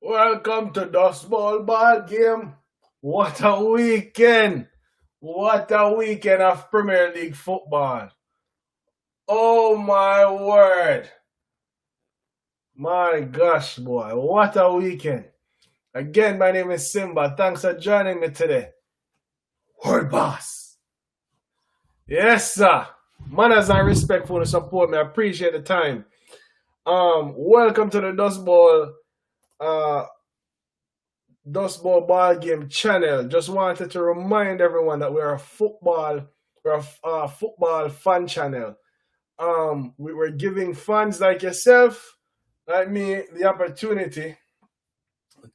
Welcome to Dust Ball Game. What a weekend! What a weekend of Premier League football. Oh my word. My gosh, boy. What a weekend. Again, my name is Simba. Thanks for joining me today. Word boss. Yes, sir. Manners and respect for the support. Me. I appreciate the time. Welcome to the uh Dust Ball Game channel. Just wanted to remind everyone that we're a football fan channel. We're giving fans like yourself, like me,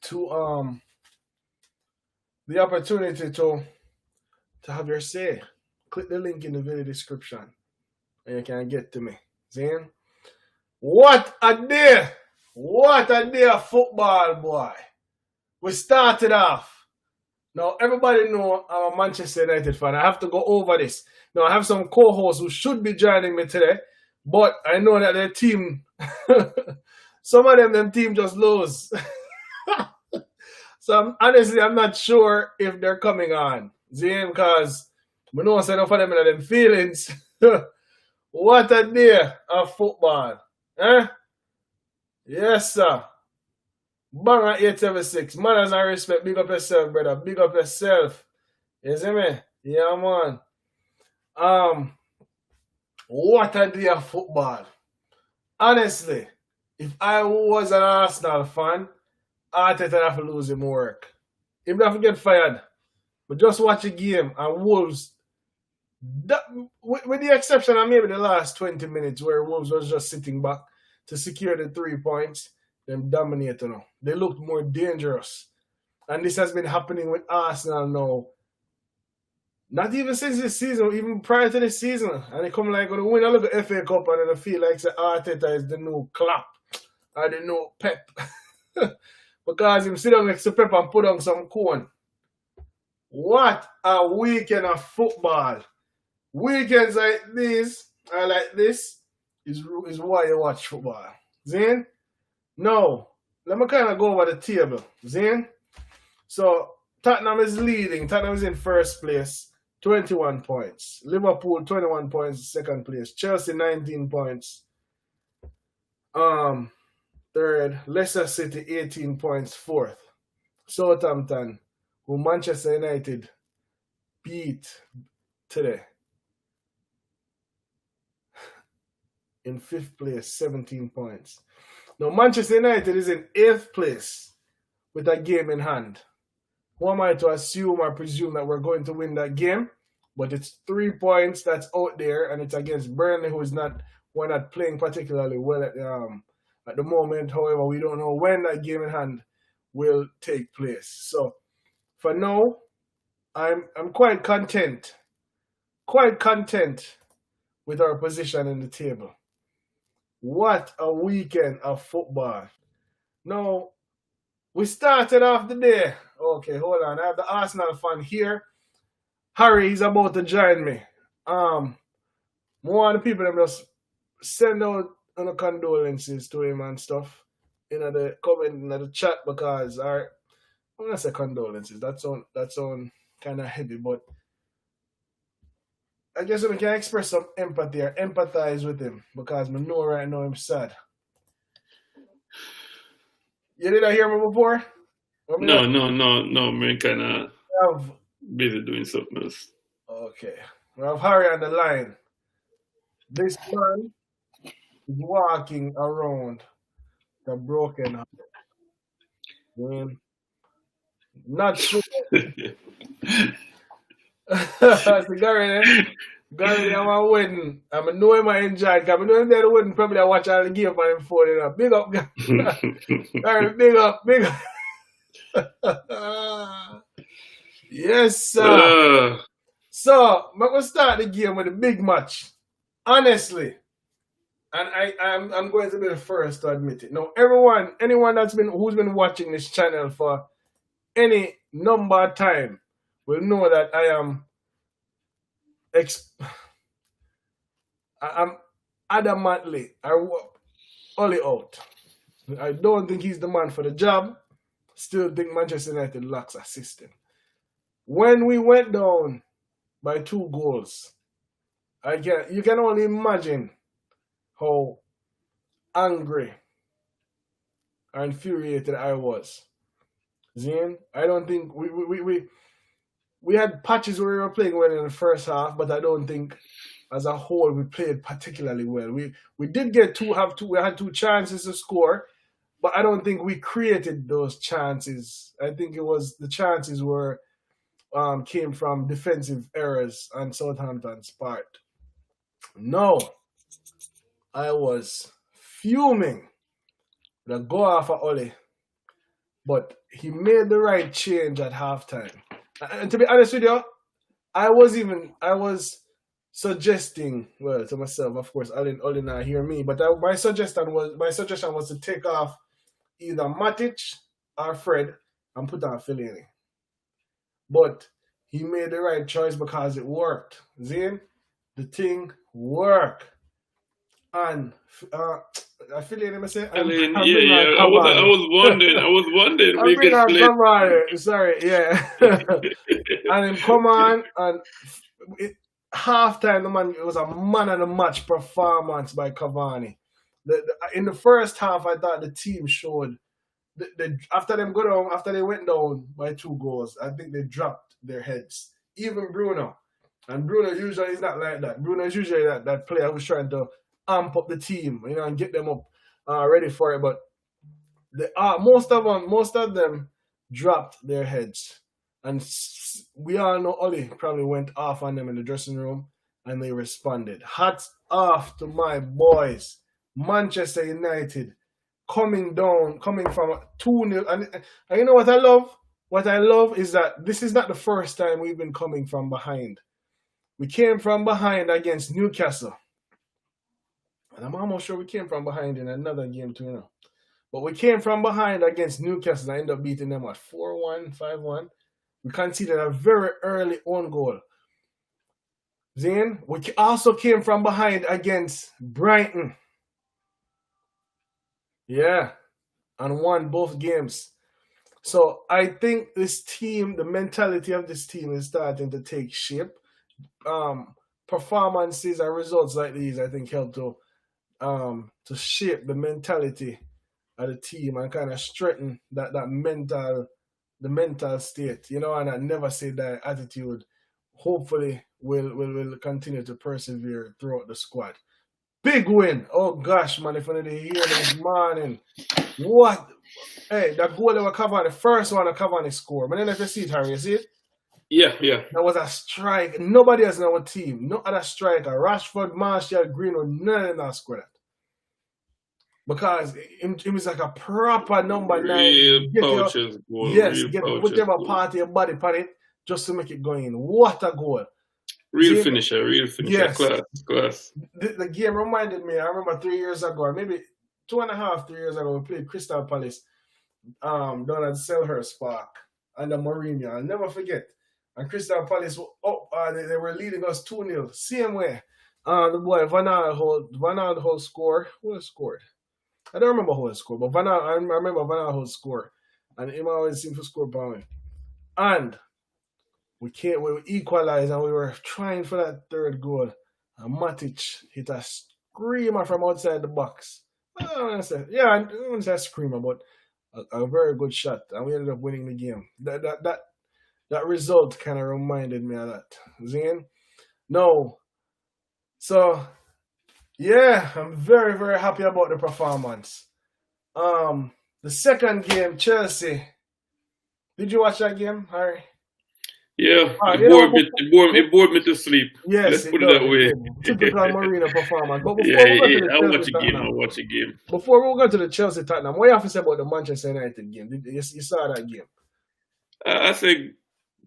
to um the opportunity to have your say. Click the link in the video description and you can get to me. See? What a day! What a day of football, boy. We started off. Now, everybody know I'm a Manchester United fan. I have to go over this. Now, I have some co-hosts who should be joining me today, but I know that their team, some of them team just lose. So, honestly, I'm not sure if they're coming on. See, because we know enough of them in them feelings. What a day of football. Eh? Yes, sir. Bang at 876. Manners and respect. Big up yourself, brother. Big up yourself. You see me? Yeah, man. Um, what a day of football. Honestly, if I was an Arsenal fan, Arteta would have to lose him work. He would have to get fired. But just watch a game and Wolves, with the exception of maybe the last 20 minutes where Wolves was just sitting back to secure the 3 points, them dominated now. They looked more dangerous. And this has been happening with Arsenal now. Not even since this season, even prior to this season. And they come like going to win a little FA Cup and then feel like the Arteta is the new Klopp or the new Pep. Because him sit down next to Pep and put on some corn. What a weekend of football. Weekends like this is why you watch football. Zane? No. Let me kind of go over the table. Zane? So, Tottenham is leading. Tottenham is in first place, 21 points. Liverpool, 21 points, second place. Chelsea, 19 points. Third. Leicester City, 18 points, fourth. Southampton, who Manchester United beat today, in fifth place, 17 points. Now, Manchester United is in eighth place with a game in hand. Who am I to assume or presume that we're going to win that game? But it's 3 points that's out there, and it's against Burnley, we're not playing particularly well at the moment. However, we don't know when that game in hand will take place. So, for now, I'm quite content with our position in the table. What a weekend of football. Now, we started off the day. Okay, hold on. I have the Arsenal fan here. Harry is about to join me. More of the people them just send out condolences to him and stuff in the comment in the chat because I'm gonna say condolences. That's on kind of heavy, but I guess we can express some empathy or empathize with him because we know right now I'm sad. You didn't hear me before? No. Me kind of busy doing something else. Okay. We have Harry on the line. This man is walking around the broken heart. Not sure. So Gary, I'm a wedding. I know him I enjoy. Because I know him there the wedding. Probably I watch all the game on him phone. You know. Big up, Gary. Big up. Yes, sir. So, but we'll start the game with a big match. Honestly. And I'm going to be the first to admit it. Now, anyone who's been watching this channel for any number of time will know that I'm adamantly all out I don't think he's the man for the job. Still think Manchester United lacks a system. When we went down by 2 goals, you can only imagine how angry or infuriated I was. Zane, I don't think we had patches where we were playing well in the first half, but I don't think as a whole we played particularly well. We did we had 2 chances to score, but I don't think we created those chances. I think it was the chances were came from defensive errors on Southampton's part. No, I was fuming. The go off of Ole, but he made the right change at halftime. And to be honest with you, I was suggesting, well, to myself, of course, Ole not hear me, but my suggestion was to take off either Matic or Fred and put on Fellaini. But he made the right choice because it worked. Zane, the thing worked. And Fellaini, I say, I was wondering. I bring on Cavani. Sorry, yeah. And then come on, and halftime, the man, it was a man of the match performance by Cavani. In the first half, I thought the team showed. After they went down by 2 goals, I think they dropped their heads. Even Bruno. And Bruno usually is not like that. Bruno is usually that player who's trying to amp up the team, and get them up ready for it. But most of them dropped their heads. And we all know Ole probably went off on them in the dressing room, and they responded. Hats off to my boys. Manchester United coming from 2-0. And you know what I love? What I love is that this is not the first time we've been coming from behind. We came from behind against Newcastle. And I'm almost sure we came from behind in another game too, But we came from behind against Newcastle and ended up beating them, 4-1, 5-1. We conceded a very early own goal. Then we also came from behind against Brighton. Yeah, and won both games. So I think this team, the mentality of this team is starting to take shape. Performances and results like these, I think, help to shape the mentality of the team and kind of strengthen the mental state, and I never say that attitude hopefully will continue to persevere throughout the squad. Big win. Oh gosh, man, if I didn't hear this morning. What? Hey, that goal that was Cavani, the first one that Cavani scored. But then if you see it, Harry, you see it? Yeah. That was a strike. Nobody else in our team. No other striker. Rashford, Martial, Greenwood, none of them scored that. Because it was like a proper number 9. Get whichever part of your body on it just to make it go in. What a goal. Real finisher. Yes. Class. The game reminded me, I remember 3 years ago, or maybe 2.5, 3 years ago, we played Crystal Palace down at Selhurst Park under Mourinho. I'll never forget. And Crystal Palace were up, they were leading us 2-0. Same way. The boy, Van Aanholt scored. Who scored? I don't remember who scored, but I remember Van Aanholt scored. And him always seemed to score for me. And we equalized, and we were trying for that third goal. And Matic hit a screamer from outside the box. I don't want to say screamer, but a very good shot. And we ended up winning the game. That result kind of reminded me of that. Zane? No. So, yeah, I'm very, very happy about the performance. The second game, Chelsea. Did you watch that game, Harry? Yeah, it bored me to sleep. Yes, let's put it that way. Typical Mourinho performance. But I watch a game. Before we go to the Chelsea Tottenham, what you have to say about the Manchester United game? You saw that game? I think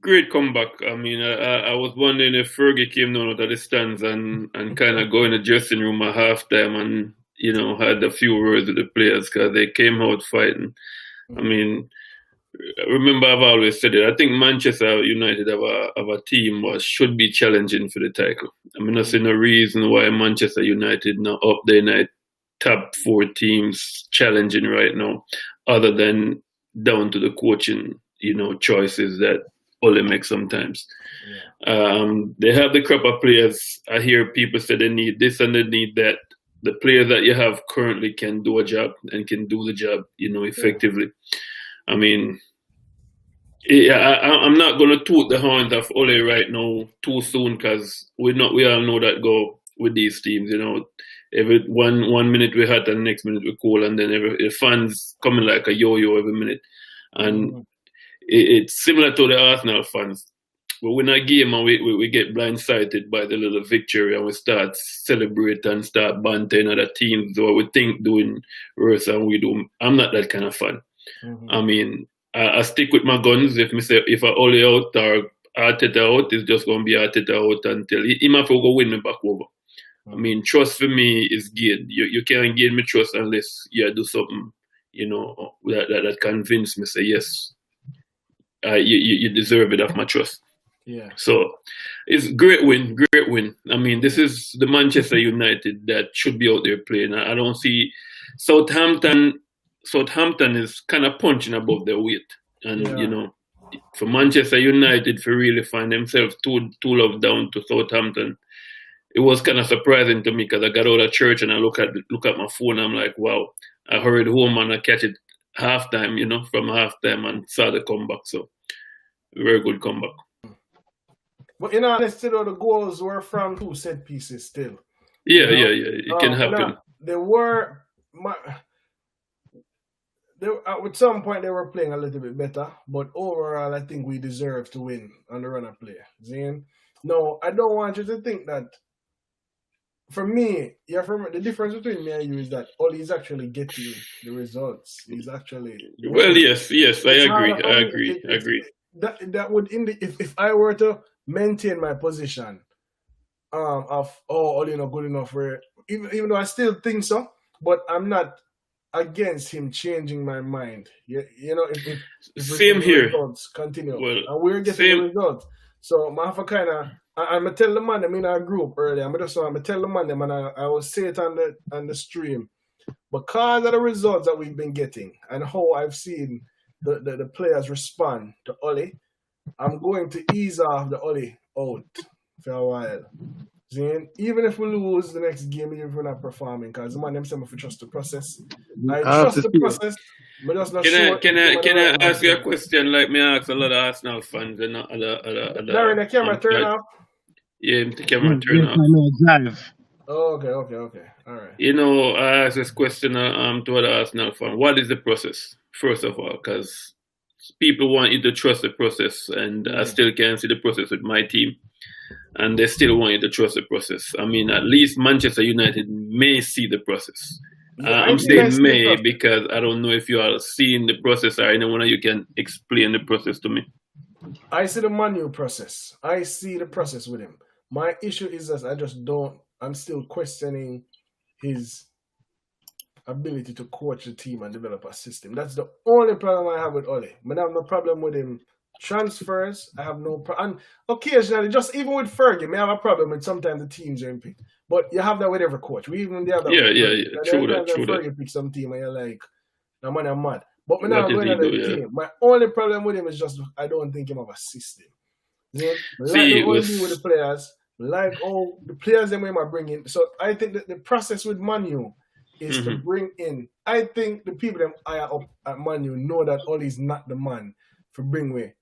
great comeback. I mean, I was wondering if Fergie came down out of the stands and kind of go in the dressing room at halftime and had a few words with the players because they came out fighting. I mean, remember, I've always said it. I think Manchester United have a team that should be challenging for the title. I mean, I see no reason why Manchester United not up there in that top 4 teams challenging right now, other than down to the coaching, choices that Ole makes sometimes. They have the crop of players. I hear people say they need this and they need that. The players that you have currently can do a job and can do the job, effectively. I mean, I'm not going to toot the horns of Ole right now too soon, because we all know that go with these teams. Every one minute we're hot and the next minute we're cool, and then the fans coming like a yo-yo every minute. And it's similar to the Arsenal fans. We win a game and we get blindsided by the little victory, and we start celebrate and start bantering other teams or we think doing worse than we do. I'm not that kind of fan. I mean, I stick with my guns. If I Ole out or Arteta out, it's just going to be Arteta out until he might go win me back over. I mean, trust for me is gained. You can't gain me trust unless you do something, that convince me, say, yes, you deserve it of my trust. Yeah. So it's great win. I mean, this is the Manchester United that should be out there playing. I don't see Southampton is kind of punching above their weight. And, for Manchester United to really find themselves two love down to Southampton, it was kind of surprising to me, because I got out of church and I look at my phone and I'm like, wow, I hurried home and I catch it halftime, from halftime, and saw the comeback. So very good comeback. But in honesty, though, the goals were from 2 set pieces still. Yeah. It can happen. At some point they were playing a little bit better, but overall I think we deserve to win on the run of play. Zane? No, I don't want you to think that. For me, the difference between me and you is that Ole is actually getting the results. He's actually. Well, yes, I agree. That would if I were to maintain my position, of Ole not good enough, where even though I still think so, but I'm not against him changing my mind. If same here. Results continue, and we're getting same. the results. So I'm gonna tell the man them in our group earlier. I'm gonna tell the man them, and I will say it on the stream, because of the results that we've been getting and how I've seen the players respond to Ole. I'm going to ease off the Ole out for a while. Even if we lose the next game, even if we're not performing, because the man them say me to trust the process. I trust the process. Can I ask you a question like me ask a lot of Arsenal fans and Darren, the camera turn off? Yeah, the camera turn off. Oh, okay. All right. I asked this question to other Arsenal fans. What is the process, first of all? Because people want you to trust the process, and I still can't see the process with my team. And they still want you to trust the process. I mean, at least Manchester United may see the process. I'm saying may because I don't know if you are seeing the process or anyone you can explain the process to me. I see the manual process. I see the process with him. My issue is that I'm still questioning his ability to coach the team and develop a system. That's the only problem I have with Ole. I have no problem with him transfers. I have no problem. And occasionally, just even with Fergie, I have a problem with sometimes the teams are in pick. But you have that with every coach. We even have that. Yeah. True that. Fergie pick some team and you're like, I'm mad. But I'm not going to the team. My only problem with him is just I don't think him have a system. With the players, like the players them we might bring in. So I think that the process with Manu is to bring in. I think the people that are up at Manu know that Ole is not the man for bring way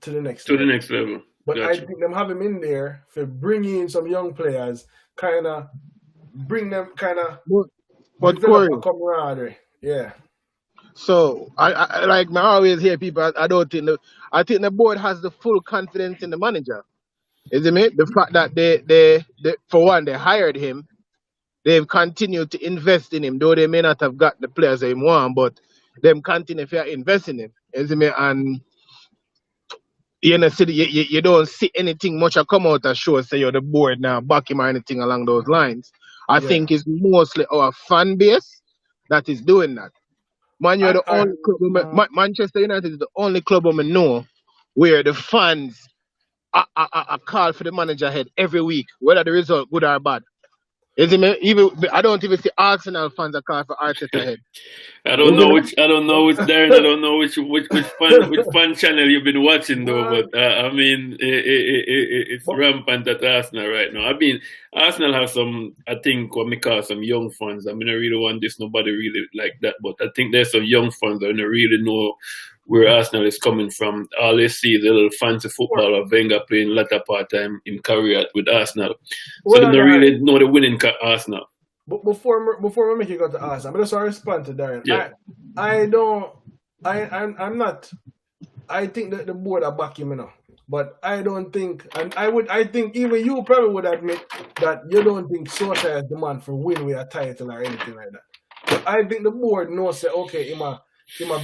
to the next level. But gotcha. I think them have him in there for bringing in some young players, bring them but Corey, camaraderie. Yeah. So I always hear people. I think the board has the full confidence in the manager. Isn't it? The fact that they for one they hired him, they've continued to invest in him, though they may not have got the players they want, but them continue to invest in him. Isn't it? And you don't see anything much come out that shows say you're the board now back him or anything along those lines. I think it's mostly our fan base that is doing that. Manchester United is the only club I know where the fans are call for the manager head every week, whether the result good or bad. Isn't it? Even I don't even see Arsenal fans are calling for Arteta head. I don't know which Darren. I don't know which fan channel you've been watching though. Man. But I mean, it's But rampant at Arsenal right now. I mean, Arsenal have some. I think what we call some young fans. I mean, I really want this. Nobody really like that, but I think there's some young fans that don't really know where Arsenal is coming from. All they see is the little fancy football of Wenger playing latter part time in career with Arsenal. So they well, don't really know the winning Arsenal. but before we make it go to Arsenal, I'm just want to respond to Darren. Yeah. I'm not. I think that the board are back him, but I don't think, and I think even you probably would admit that you don't think Solskjaer is the man for win with a title or anything like that. But I think the board knows that okay, he might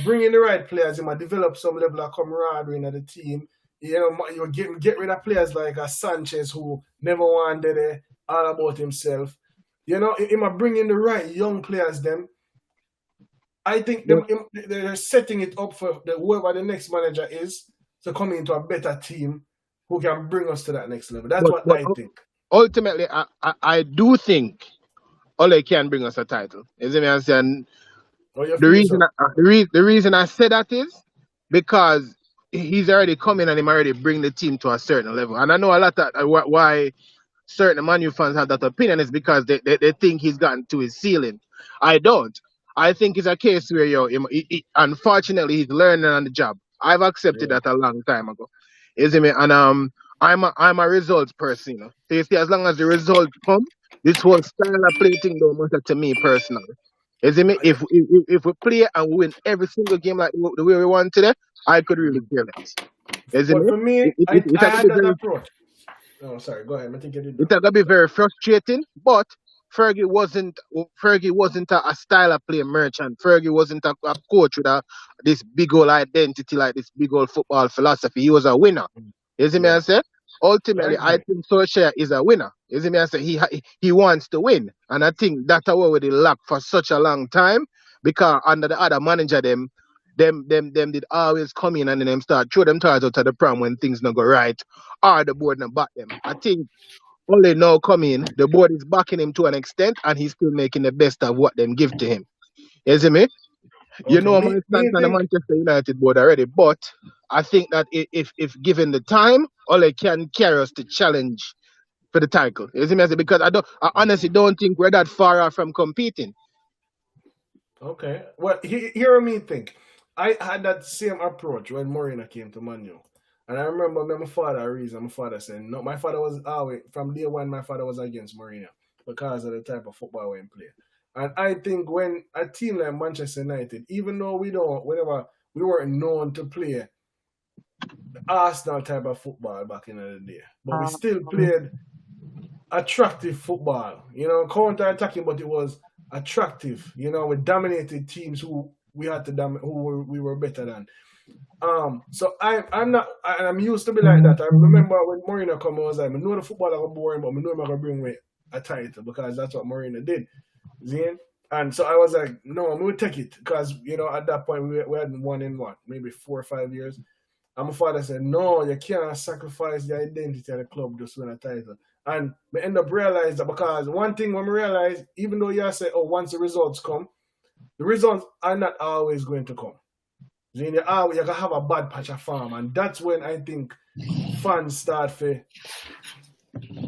bring in the right players, he might develop some level of camaraderie in the team. You get rid of players like a Sanchez who never wanted it, all about himself. He might bring in the right young players. Them, I think they're setting it up for whoever the next manager is to come into a better team who can bring us to that next level. That's what I think. Ultimately, I do think Ole can bring us a title. Is it me? And the reason I say that is because he's already coming and he already bring the team to a certain level. And I know a lot of why certain Man U fans have that opinion is because they think he's gotten to his ceiling. I don't. I think it's a case where unfortunately he's learning on the job. I've accepted that a long time ago. Is it me? And I'm a results person. So you see, as long as the results come, this whole style of play thing don't matter to me personally. Is it me? If we play and win every single game like the way we won today, I could really care less. Is it But me? for me, I had that approach. Oh, sorry. Go ahead. I think you did. It's gonna be very frustrating, but Fergie wasn't a style of play merchant. Fergie wasn't a coach with this big old identity, like this big old football philosophy. He was a winner. You see me? I say ultimately, I think Solskjaer is a winner. You see me? I say he wants to win, and I think that's what they lack for such a long time because under the other manager, them did always come in and then them start throw them toys out of the pram when things not go right, or the board not back them. I think only now come in, the board is backing him to an extent, and he's still making the best of what them give to him. You see me? You know my stance on the Manchester United board already, but I think that if given the time, Ole can carry us to challenge for the title. You see me? Because I honestly don't think we're that far off from competing. Okay. Well, hear me think. I had that same approach when Mourinho came to Man U. And I remember my father said, no, my father was always, from day one, my father was against Mourinho because of the type of football we play. And I think when a team like Manchester United, even though we weren't known to play the Arsenal type of football back in the day, but we still played attractive football, counter-attacking, but it was attractive, we dominated teams who we had to who we were better than. So I'm used to be like that. I remember when Mourinho came, I was like, I know the football are boring, but I know I'm gonna bring away a title because that's what Mourinho did. See? And so I was like, no, I'm gonna take it because at that point we hadn't won in maybe 4 or 5 years. And my father said, no, you can't sacrifice the identity of the club just to win a title. And we end up realizing that because one thing when we realized, even though you say, once the results come, the results are not always going to come. You're going to have a bad patch of form. And that's when I think fans start to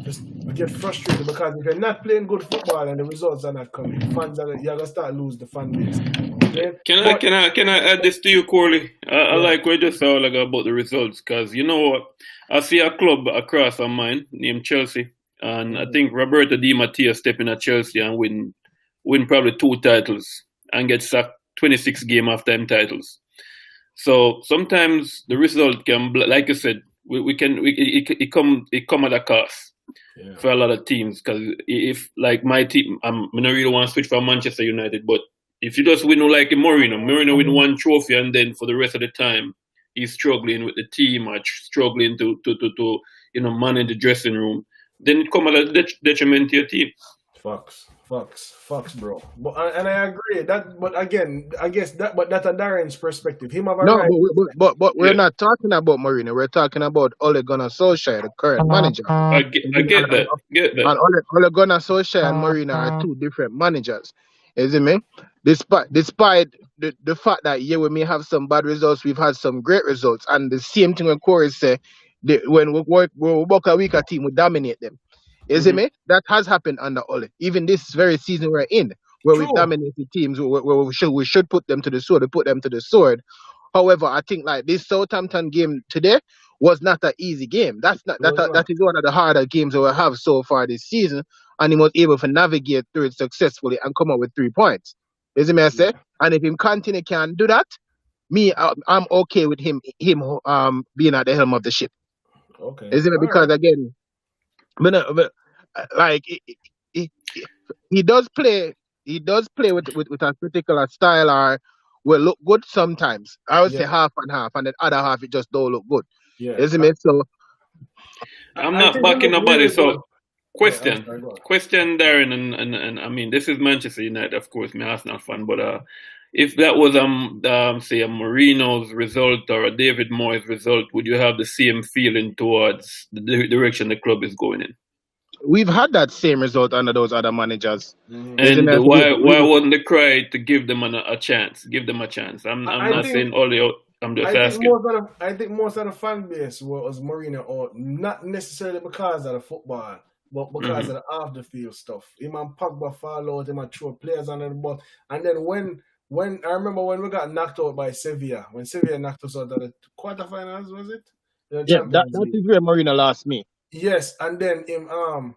just get frustrated because if you're not playing good football and the results are not coming, you're going to start lose the fan base. Okay? Can I add this to you, Corley? I like what you just said about the results because you know what? I see a club across from mine named Chelsea. And I think Roberto Di Matteo stepping at Chelsea and win probably 2 titles and get sacked 26 game after them titles. So sometimes the result can, like you said, it come at a cost for a lot of teams. Because if like my team, I don't really want to switch from Manchester United, but if you just win like Mourinho win 1 trophy and then for the rest of the time he's struggling with the team or struggling to manage the dressing room, then it come at a detriment to your team. Facts. Fox, bro. But and I agree that. But again, I guess that. But that's a Darren's perspective. Him have a No, right. but we're Yeah, not talking about Mourinho. We're talking about Ole Gunnar Solskjaer, the current manager. I get that. Get that. And Ole Gunnar Solskjaer and Mourinho are two different managers. Is it me? Despite the fact that yeah, we may have some bad results, we've had some great results. And the same thing when Corey say, when we work a weaker team, we dominate them. Is it Mhm. me? That has happened under Ole. Even this very season we're in, where we've True. dominated teams, where we should put them to the sword, we put them to the sword. However, I think like this Southampton game today was not an easy game. It was That not. is one of the harder games that we have so far this season, and he was able to navigate through it successfully and come up with 3 points. Is it me I say? Yeah. And if him continue can do that, I'm okay with him being at the helm of the ship. Okay. Is it me? All Because right. again, like he does play. He does play with a particular style or will look good sometimes. I would say Yeah. half and half, and then other half it just don't look good. Yeah. Isn't it? So I'm I not think he backing looked nobody. really good. So Yeah. I'm sorry. Go on. question, Darren, and I mean, this is Manchester United, of course, me Arsenal fan, but if that was say a Mourinho's result or a David Moyes result, would you have the same feeling towards the direction the club is going in? we've had that same result under those other managers. Mhm. Isn't And it? why wasn't the cry to give them a chance? Give them a chance. I'm I not think saying all out. I'm just I think asking. most of the fan base was Mourinho, or not necessarily because of the football, but because of the off the field stuff. Him and Pogba fall out, him and throw players under the bus. And then when I remember when we got knocked out by Sevilla, when Sevilla knocked us out of the quarterfinals, was it? The Yeah, Champions that League. is where Mourinho lost me. Yes, and then him come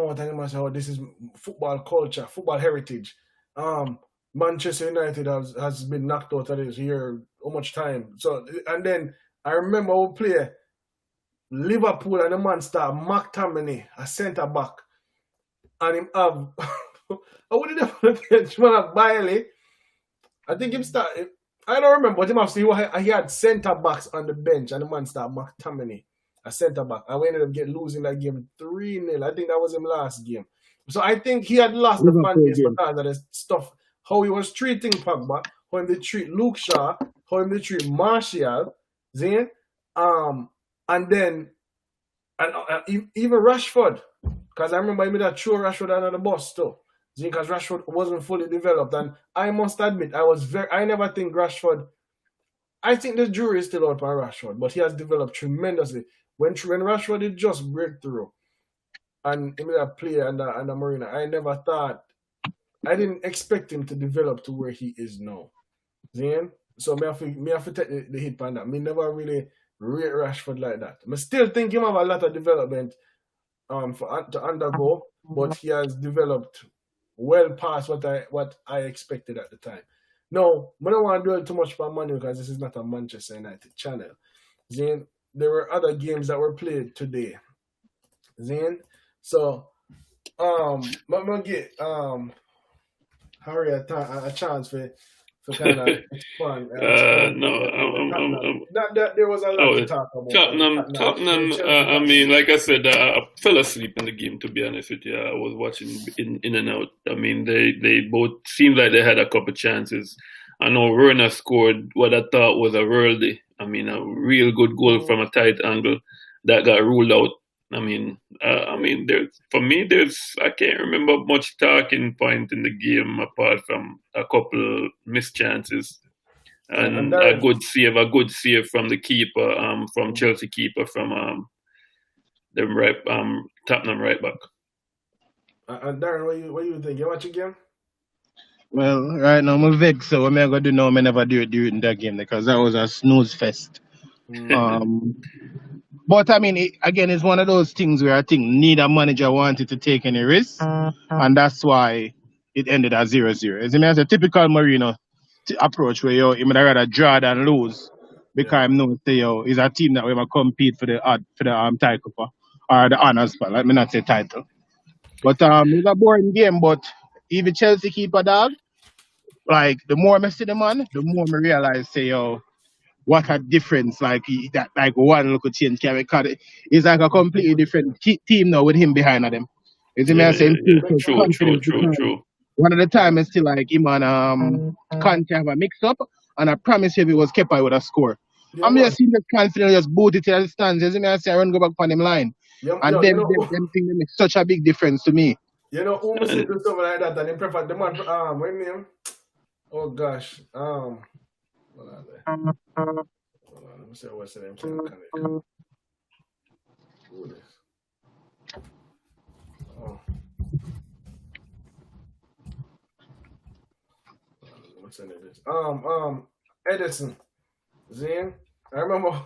out and him say, "Oh, this is football culture, football heritage." Manchester United has been knocked out of this here how much time? So and then I remember we play Liverpool and the man start McTominay, a centre back, and him have I wouldn't have on the bench, man have Bailey. I think him start. I don't remember, but him have he had centre backs on the bench, and the man start McTominay, a centre back. And we ended up losing that game 3-0. I think that was him last game. So I think he had lost the fan Liverpool base game. because of the stuff, how he was treating Pogba, how him they treat Luke Shaw, how him they treat Martial, Zane, and then even Rashford, because I remember him that throw Rashford under the bus too. Because Rashford wasn't fully developed, and I must admit, I never think Rashford. I think the jury is still out on Rashford, but he has developed tremendously. When Rashford did just break through, and him that player and the Marina, I didn't expect him to develop to where he is now. Zane? So me have to take the hit on that. Me never really rate Rashford like that. I still think him have a lot of development to undergo, but he has developed well past what I expected at the time. No, I don't want to dwell too much on money because this is not a Manchester United channel. Zane, there were other games that were played today. Zane, so I'm gonna get Harry a chance for kind of expand. No, Not that there was a lot to talk about. Tottenham. I mean, like I said, I fell asleep in the game. To be honest with you, I was watching in and out. I mean, they both seemed like they had a couple chances. I know Werner scored what I thought was a worldly. I mean, a real good goal from a tight angle that got ruled out. I mean, I can't remember much talking point in the game apart from a couple missed chances and a good save from the keeper, from Chelsea keeper, from Tottenham right back. And Darren, what you think? You watch the game? Well, right now I'm vexed, so what am I gonna do now? I never do it during that game because that was a snooze fest. But I mean, again, it's one of those things where I think neither manager wanted to take any risk, and that's why it ended at 0-0. It's a typical Mourinho approach where you might rather draw than lose because I'm known to it's a team that we might compete for the title or the honors, but let me not say title. But it's a boring game. But even Chelsea keeper dog, like the more I see the man, the more I realize what a difference that one little change can make. It's like a completely different team now with him behind them. You see me? I Yeah, say yeah, him yeah. feel so True, true, confident true, because true. one of the time I still like him and Kante have a mix up, and I promise you if it was Kepa, I would have scored. Yeah, I'm man. just seeing the confident, just boot it to the stands. You see me? I say I run go back on him line, Yeah, and yo, them thing they make such a big difference to me. you know, who must And do something like that, and they prefer the man. What name? Oh gosh. Hold on there. Hold on. Let me see what's the name. Can't connect. Who this? Oh, what's the name? This? Edison. Zane. I remember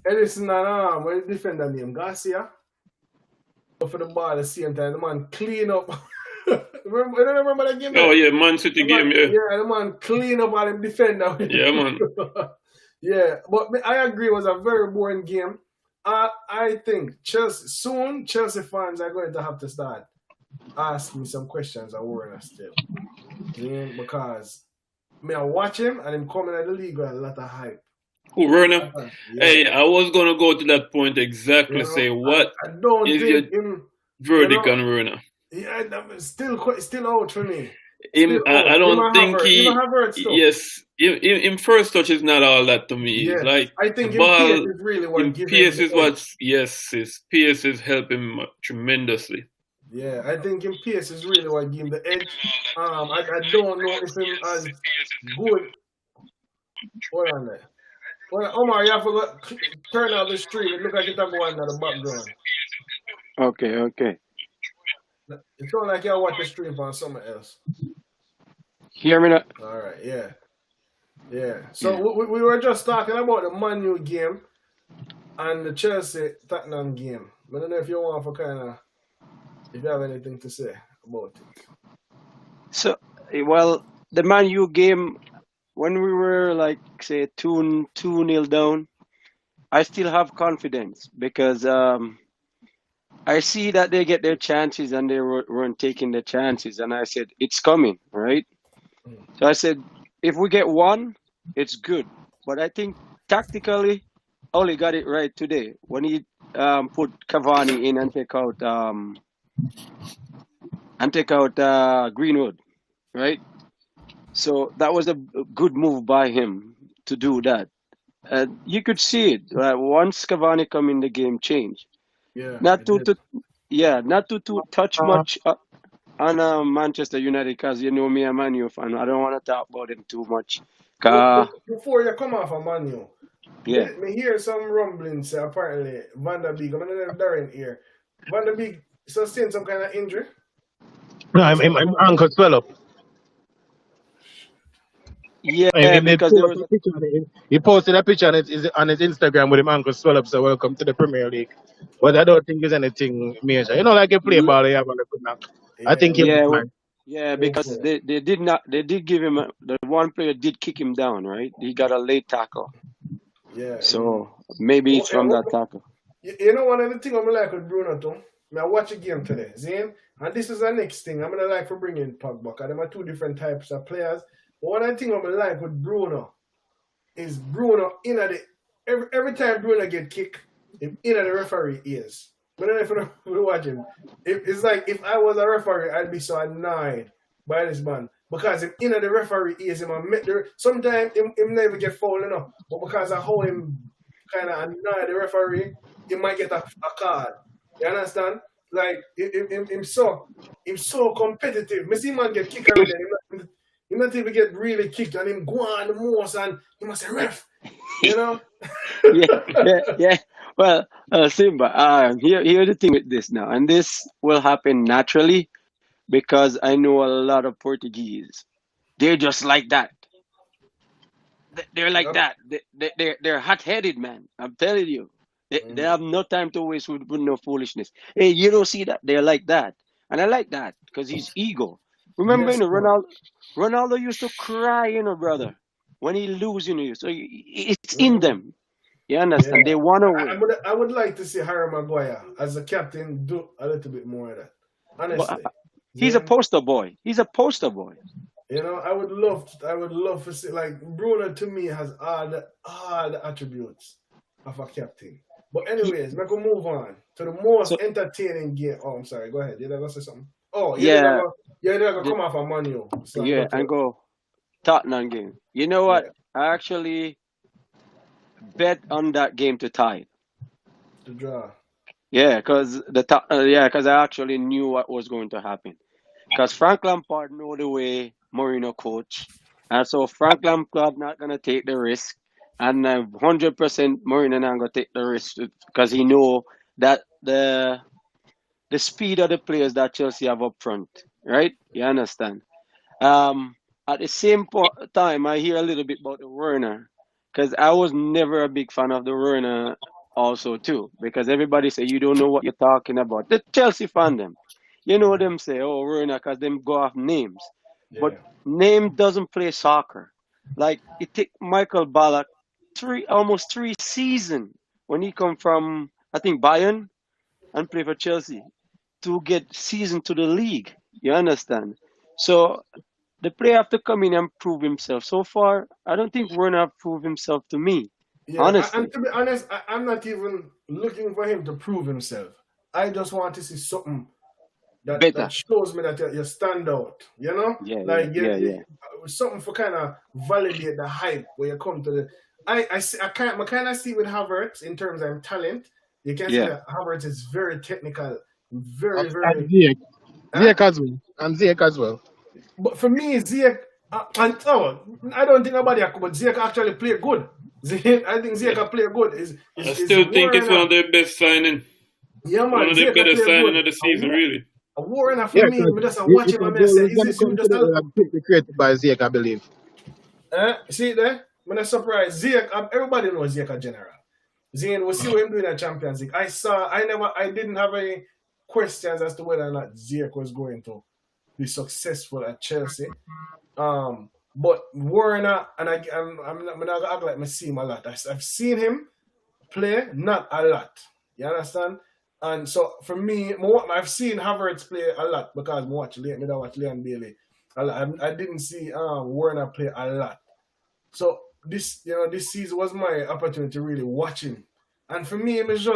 Edison and what is the defender name? Garcia. For the ball at the same time, the man clean up. remember that game? oh There? yeah, Man City The man, game, yeah. yeah, the man clean up all them defender. Yeah, man. Yeah, but I agree. It was a very boring game. I think Chelsea fans are going to have to start asking me some questions of Werner still. Yeah, because I watch him and him coming at the league with a lot of hype. Who, Werner? Yeah. Hey, I was gonna go to that point exactly. You know, Say what I don't is think your him. verdict on Werner? Yeah, still out for me. Him, I don't think he. Havertz, Yes, him first touch is not all that to me. Yes. It's like I think the him ball. pace is really what Him gives pace him is the what's his pace is helping him tremendously. Yeah, I think him pace is really what gives him the edge. I don't know if him as good. Hold on there. Well, Omar, you have to turn out the stream. It look like it's going on in the background. Okay. It sounds like you watch the stream from somewhere else. Hear me now? All right, yeah. So we were just talking about the Man U game and the Chelsea Tottenham game. I don't know if you want to if you have anything to say about it. So, well, the Man U game, when we were like, say, 2-0 down, I still have confidence because I see that they get their chances and they weren't taking the chances. And I said, it's coming, right? So I said, if we get one, it's good. But I think tactically, Ole got it right today when he put Cavani in and take out Greenwood, right? So that was a good move by him to do that. You could see it. Once Cavani come in, the game changed. Yeah. Not to touch much on Manchester United because you know me, a Man U fan. I don't want to talk about them too much. Before you come off of Man U, yeah. Me hear some rumblings. Apparently, Van der Beek. I'm going to Darren here. Van der Beek sustained some kind of injury. No, I'm ankle swell up. Yeah, because there was he posted a picture on his Instagram with him ankle swell up. So welcome to the Premier League. But I don't think there's anything major. You know, like you play ball, you have a good knock. I think he was fine. Yeah, because they did give him the one player did kick him down, right? He got a late tackle. Yeah. So maybe it's from that tackle. You know, one of the things I'm like with Bruno too. I watch a game today, Zane, and this is the next thing I'm gonna like for bringing Pogba. Because them are two different types of players. But one of the things I'm like with Bruno is Bruno every time Bruno get kicked, in the referee ears. But then if you watch him, it's like if I was a referee, I'd be so annoyed by this man. Because him the referee ears, sometimes him never get fouled enough. But because of how him kind of annoy the referee, he might get a card. You understand? Like him so competitive. Me see man get kicked around there. He not even get really kicked and him go on the most and he must say ref. You know? yeah. Well, Simba, here's the thing with this now, and this will happen naturally because I know a lot of Portuguese. They're just like that. They're like that. They're hot-headed, man. I'm telling you. They have no time to waste with no foolishness. Hey, you don't see that? They're like that. And I like that because he's ego. Remember, Ronaldo used to cry, brother, when he loses, so it's in them. You understand? Yeah. They want to win. I would like to see Harry Maguire as a captain do a little bit more of that. Honestly. He's a poster boy. He's a poster boy. You know, I would love to see, like, Bruno to me has all the attributes of a captain. But anyways, we can move on to the most So entertaining game. Oh, I'm sorry. Go ahead. Did I go say something? Oh, yeah, you're gonna come off a manual. So yeah, go to and go Tottenham game. You know yeah, what? I actually bet on that game to tie. to draw. Yeah, because I actually knew what was going to happen. Because Frank Lampard know the way Mourinho coach, and so Frank Lampard not gonna take the risk, and 100% Mourinho not gonna take the risk because he know that the speed of the players that Chelsea have up front, right? You understand? At the same time, I hear a little bit about the Werner, because I was never a big fan of the Werner also too, because everybody say you don't know what you're talking about. The Chelsea fan them, you know them say, oh Werner, because them go off names, but Yeah. name doesn't play soccer. Like it take Michael Ballack almost 3 seasons when he come from I think Bayern and play for Chelsea to get season to the league. You understand? So the player have to come in and prove himself. So far, I don't think Werner have proved himself to me. Yeah, and Honestly, to be honest, I'm not even looking for him to prove himself. I just want to see something that better. shows me that you stand out. You know, Yeah, yeah, like yeah, yeah, something for kind of validate the hype where you come to the. I kind of see with Havertz in terms of talent. You can see yeah. that Havertz is very technical, And very and very. Ziyech. Huh? Ziyech as well. And Ziyech as well. But for me, Ziyech, I don't think nobody but Ziyech actually play good. I think Ziyech can play good. I Is still think it's one Warren. of their best signing. Yeah, One man, of the Ziyech can better play signing good. of the season, really. A Warren for Yeah, me, because me just watch if him a and I goal say, is is gonna this you come just today, it will be created by Ziyech, I believe. see it there? I'm not surprised. Ziyech, everybody knows Ziyech a general. Ziyech, we see what him doing at Champions League. I didn't have any questions as to whether or not Ziyech was going to be successful at Chelsea. But Warner, and I'm not gonna act like I see him a lot. I've seen him play, not a lot. You understand? And so for me, I've seen Havertz play a lot because I watch Leon Bailey a lot. I didn't see Warner play a lot. So this season was my opportunity to really watch him. And for me, it's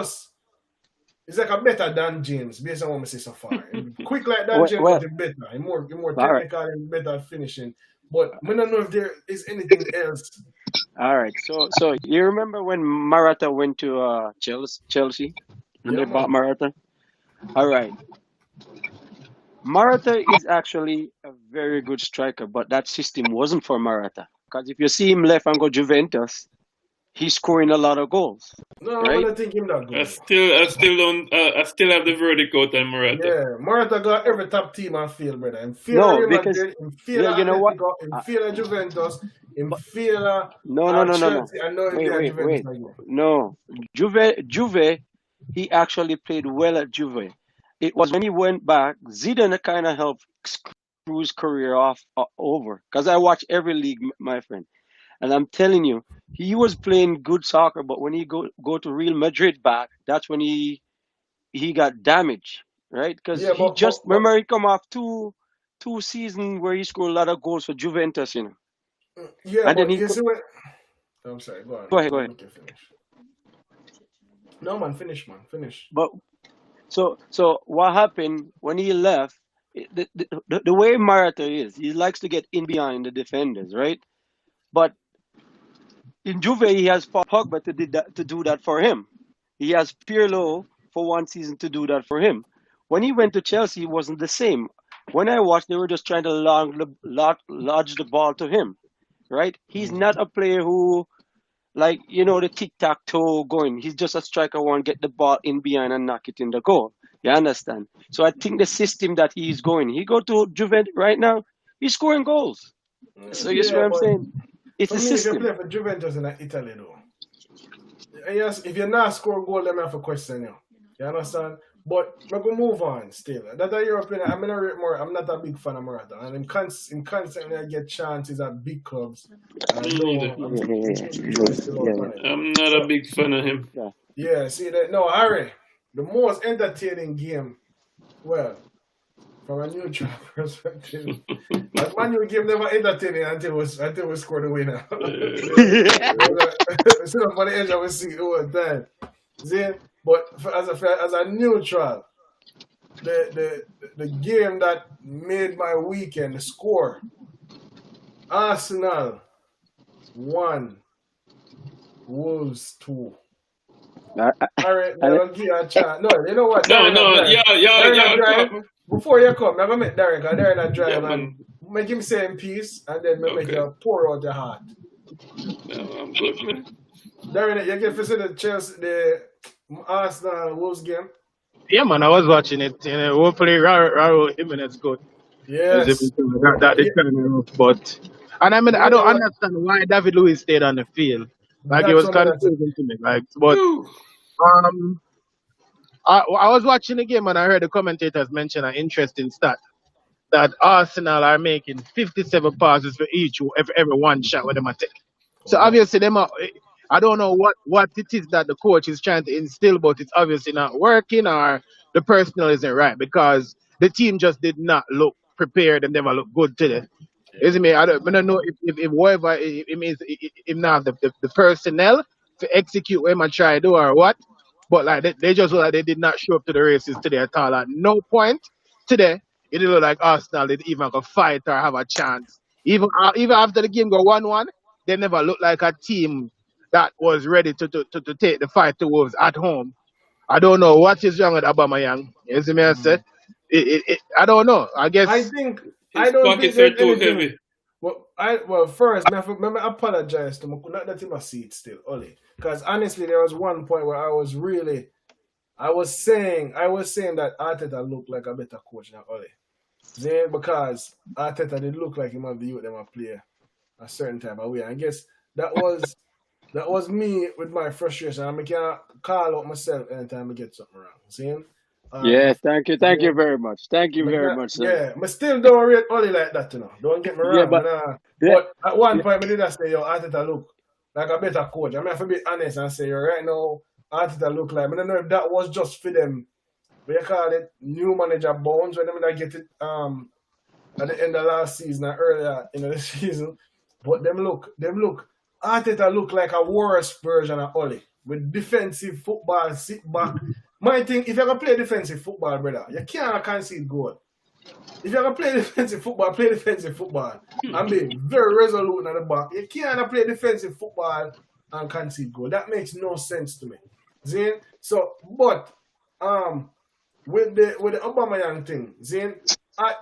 like a better Dan James based on what I see so far. Quick like Dan James, Well, but better. He's more all right, technical and better at finishing. But I don't know if there is anything else. all right. So you remember when Morata went to Chelsea, and Yeah, they bought man. Morata? All right. Morata is actually a very good striker, but that system wasn't for Morata. Because if you see him left and go Juventus, he's scoring a lot of goals, No, I right? don't think him that I good. still don't. I still have the verdict out on Morata. Yeah, Morata got every top team on field, brother. In field No, Real because Madrid, in field you know what? Atletico, in field Juventus, in But field no. Chelsea. I know if they are Wait. Juventus again. No, Juve. He actually played well at Juve. It was when he went back, Zidane kind of helped screw his career off over. Because I watch every league, my friend, and I'm telling you, he was playing good soccer. But when he go to Real Madrid back, that's when he got damaged, right? Because Yeah, he just remember he come off two seasons where he scored a lot of goals for Juventus, yeah, and then but he you see what? I'm sorry. Go on. go ahead. Make you finish. No, man. Finish, man. Finish. But so what happened when he left? The way Morata is, he likes to get in behind the defenders, right? But in Juve, he has Pogba to do that for him. He has Pirlo for one season to do that for him. When he went to Chelsea, it wasn't the same. When I watched, they were just trying to lodge the ball to him, right? He's not a player who, like, the tic-tac-toe going. He's just a striker who want to get the ball in behind and knock it in the goal. You understand? So I think the system that he's going, he go to Juventus right now, he's scoring goals. So you see Yeah, what I'm but saying? It's for a me, if you system. play for Juventus in Italy, though, yes, if you're not score goal, then I have to question you. You understand? But we go move on still. That a European. I'm gonna rate more. I'm not a big fan of Morata, and in constantly I get chances at big clubs, and I Me don't. neither. I'm still out on it. I'm not So a big fan of him. yeah, see that? No, Harry, the most entertaining game. Well, from a neutral perspective, like Man U game never entertaining until we scored the winner. Uh, Sit up on the edge of a seat all the time. See, but as a neutral, the game that made my weekend, the score, Arsenal 1, Wolves 2. I, All right, I, I'll give you a chance. No, you know what? No, Darren no, a drive. Darren a yeah, drive. come. Before you come, I'm gonna make Darren, because Darren a drive, Yeah, and man. make him say in peace, and then make Okay. you pour out your heart. No, I'm good, man. Darren, you get to see the Chelsea, the Arsenal Wolves game. Yeah, man, I was watching it. You know, hopefully, Raul Jimenez good. Yes. That they kind of rough, but and I mean, I don't understand why David Luiz stayed on the field. Like it That's was what I'm saying. confusing to me. Like, but Whew. I was watching the game and I heard the commentators mention an interesting stat that Arsenal are making 57 passes for every one shot with them take. So obviously them are, I don't know what it is that the coach is trying to instill, but it's obviously not working or the personnel isn't right because the team just did not look prepared and never look good today. Isn't me? I don't know if whatever it means if not the personnel to execute what I try to do or what. But like they just look like they did not show up to the races today at all. At no point today it didn't look like Arsenal did even go fight or have a chance. Even after the game go 1-1, they never looked like a team that was ready to take the fight to Wolves at home. I don't know what is wrong with Aubameyang. You see me? I said, I don't know. I guess I think His don't pockets think are there's too anything. heavy. Well, first, let me apologize to my not that in my seat still, Oli. Because honestly, there was one point where I was saying that Arteta looked like a better coach than Oli. Then because Arteta did look like him have the youth them a play a certain type of way. I guess that was me with my frustration. I can't call out myself anytime I get something wrong. See? yeah, thank you very much. Thank you very much, sir. Yeah, but still don't rate Oli like that, you know. Don't get me wrong. Yeah, but yeah, But at one point, I did say, yo, Arteta look like a better coach. I mean, I have to be honest and say, yo, right now, Arteta look like, I don't know if that was just for them, what you call it, new manager bones, when they get it at the end of last season or earlier in the season. But them look, Arteta look like a worse version of Oli with defensive football, sit back. My thing, if you're going to play defensive football, brother, you can't concede goal. If you're going to play defensive football and be very resolute at the back. You can't play defensive football and concede goal. That makes no sense to me. Zane? So, but with the Aubameyang thing, Zane, I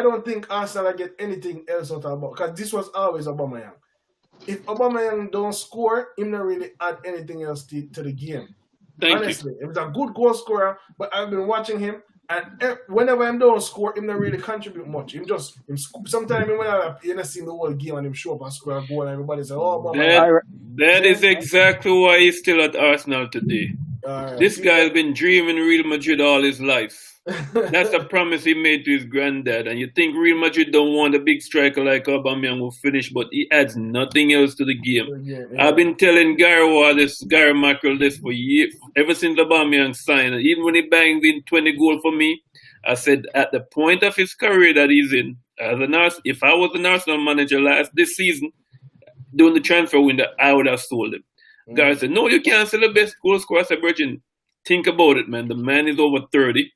don't think Arsenal get anything else out of because this was always Aubameyang. If Aubameyang don't score, him not really add anything else to the game. Honestly, he was a good goal scorer, but I've been watching him, and whenever he don't score, him not really contribute much. Sometimes when you see the whole game and him show up and score a goal, and everybody say, "Oh, Aubameyang." That is exactly why he's still at Arsenal today. This guy has been dreaming Real Madrid all his life. That's a promise he made to his granddad. And you think Real Madrid don't want a big striker like Aubameyang will finish, but he adds nothing else to the game. Yeah. I've been telling Gary Mackerel this for years, ever since Aubameyang signed. Even when he banged in 20 goals for me, I said at the point of his career that he's in, if I was an Arsenal manager this season, during the transfer window, I would have sold him. Gary said, no, you can't sell the best goal scorer. I said, Virgin, think about it, man. The man is over 30.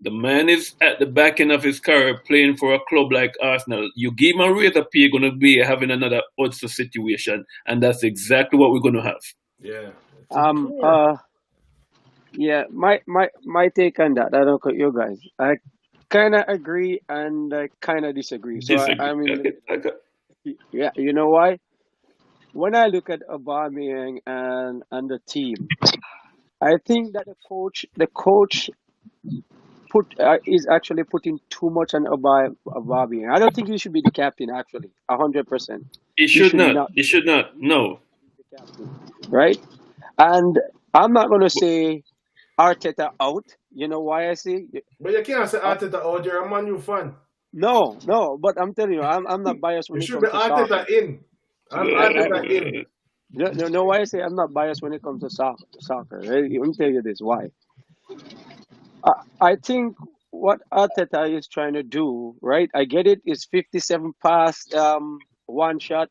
The man is at the back end of his career playing for a club like Arsenal. You give him a rate of pay, you're going to be having another Hudson situation. And that's exactly what we're going to have. Yeah. Yeah, my take on that, I don't cut you guys. I kind of agree and I kind of disagree. So I mean, yeah, you know why? When I look at Aubameyang and the team, I think that the coach is actually putting too much on Aubameyang. I don't think he should be the captain. Actually, 100%. He should not. He should not. No. The captain, right? And I'm not gonna say Arteta out. You know why I say? But you can't say Arteta out. You're a Man U fan. No. But I'm telling you, I'm not biased when it comes to soccer. You should be Arteta in. I'm Arteta in. No, why I say I'm not biased when it comes to soccer. Let me tell you this why. I think what Arteta is trying to do, right? I get it. It's 57 pass, one shot,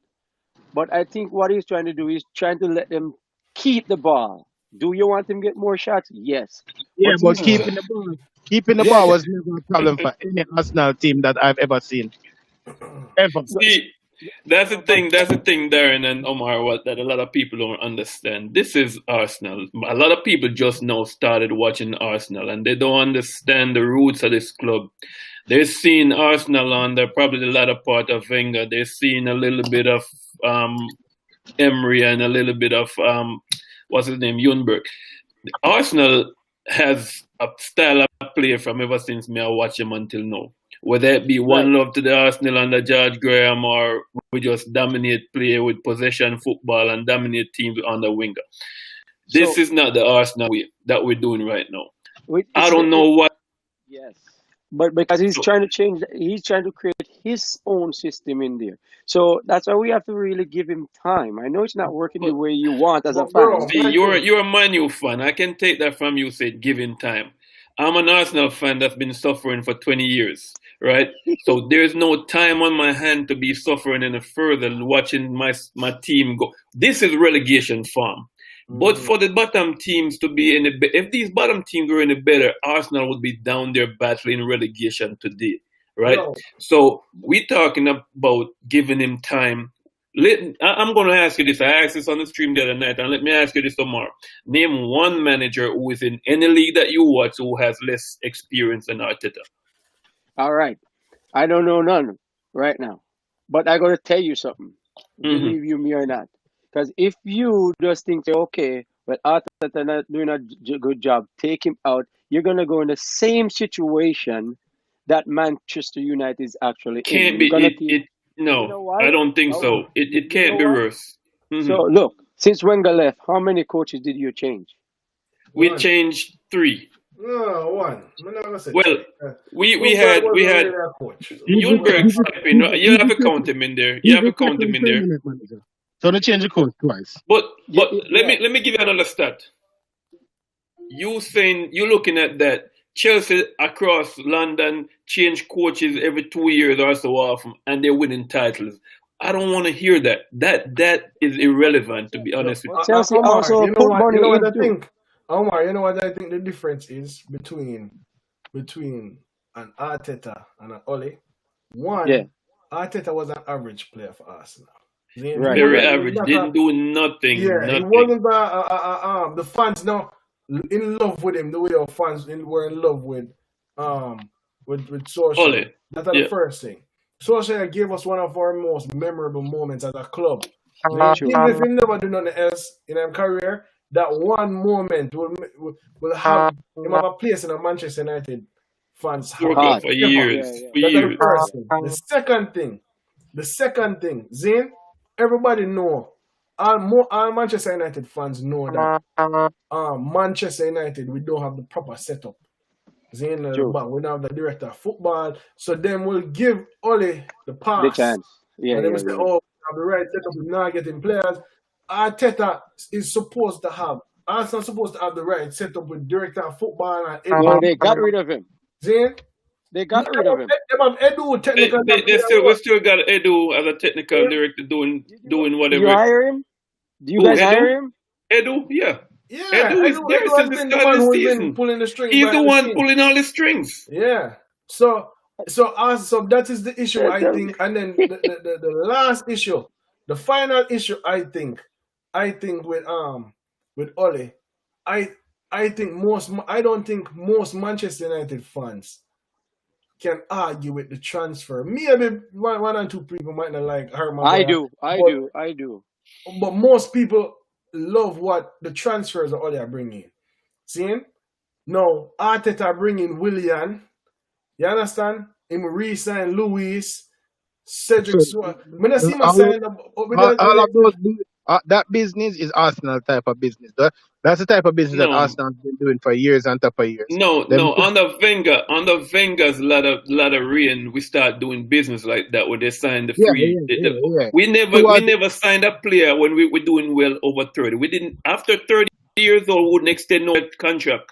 but I think what he's trying to do is trying to let them keep the ball. Do you want him to get more shots? Yes. Yeah, But but he's keeping the yeah, ball was never a problem for any Arsenal team that I've ever seen. Ever. See, that's the thing. That's the thing, Darren and Omar. What that a lot of people don't understand. This is Arsenal. A lot of people just now started watching Arsenal, and they don't understand the roots of this club. They've seen Arsenal under probably the latter part of Wenger. They've seen a little bit of Emery and a little bit of what's his name, Ljungberg. Arsenal has a style of play from ever since me I watch them until now. Whether it be one love to the Arsenal under George Graham or we just dominate play with possession football and dominate teams under Wenger. This is not the Arsenal way that we're doing right now. I don't know what. Yes, but because he's trying to change, he's trying to create his own system in there. So that's why we have to really give him time. I know it's not working the way you want as a fan. See, you're a Man U fan. I can take that from you. Say give him time. I'm an Arsenal fan that's been suffering for 20 years, right? So there's no time on my hand to be suffering any further watching my team go. This is relegation form. But for the bottom teams to be in if these bottom teams were any better, Arsenal would be down there battling relegation today, right? No. So we're talking about giving him time. I'm going to ask you this. I asked this on the stream the other night, and let me ask you this tomorrow. Name one manager who is in any league that you watch who has less experience than Arteta. All right, I don't know none right now, but I'm going to tell you something. Believe you me or not. Because if you just think, okay, well, Arteta not doing a good job, take him out, you're going to go in the same situation that Manchester United is actually Can't in. be. No, You know why? I don't think so. It can't be know why? worse. So look, since Wenger left, how many coaches did you change? We One. changed 3. No, one. I'm not gonna say Well, we had Ljungberg stepping. You have to count him in there. You have to count him in there. So they change the coach twice. But let me give you another stat. You saying you looking at that Chelsea across London change coaches every 2 years or so often, and they're winning titles. I don't want to hear that. That is irrelevant, to be honest with you. Chelsea Omar, also you know put what, money you know what I into. think? Omar, you know what I think the difference is between an Arteta and an Ole? One, Yeah. Arteta was an average player for Arsenal. Right. Very average. Didn't do nothing. Yeah, nothing. it wasn't the fans now in love with him the way our fans were in love with Solskjaer. Ole. That's the first thing. Solskjaer gave us one of our most memorable moments as a club. True. Even if he never do nothing else in his career, that one moment will have him have a place in a Manchester United fans' heart. For years. For That's the years. first thing. The second thing, Zane, everybody know, all Manchester United fans know that Manchester United, we don't have the proper setup. Zane, but we don't have the director of football, so then we'll give Ole the pass. The chance. Yeah. And then we say, oh, we have the right setup, we're not getting players. Arteta is supposed to have, Arsenal supposed to have the right setup with director of football and Well, they got rid of him. Zane? They got rid of him. They have Edu, technical. We still got Edu as a technical director doing whatever. You hire him? Do you guys hire him? Edu, yeah. Yeah, Edu is there since the start of the season. Pulling the strings. He's the one pulling all the strings. Yeah. So that is the issue, I think. And then the last issue, the final issue, I think with Ole, I don't think most Manchester United fans can argue with the transfer. Maybe one or two people might not like Herman. I do. But most people love what the transfers that Ole are bringing. See? No, Arteta bringing Willian. You understand? Him re-sign Luis, Cedric Suarez. When I see my sign all of those, that business is Arsenal type of business. That's the type of business that Arsenal has been doing for years and top of years. No. Under Wenger's ladder reign, we start doing business like that where they sign the free. We never signed a player when we were doing well over 30. We didn't. After 30 years old, we wouldn't extend no contract.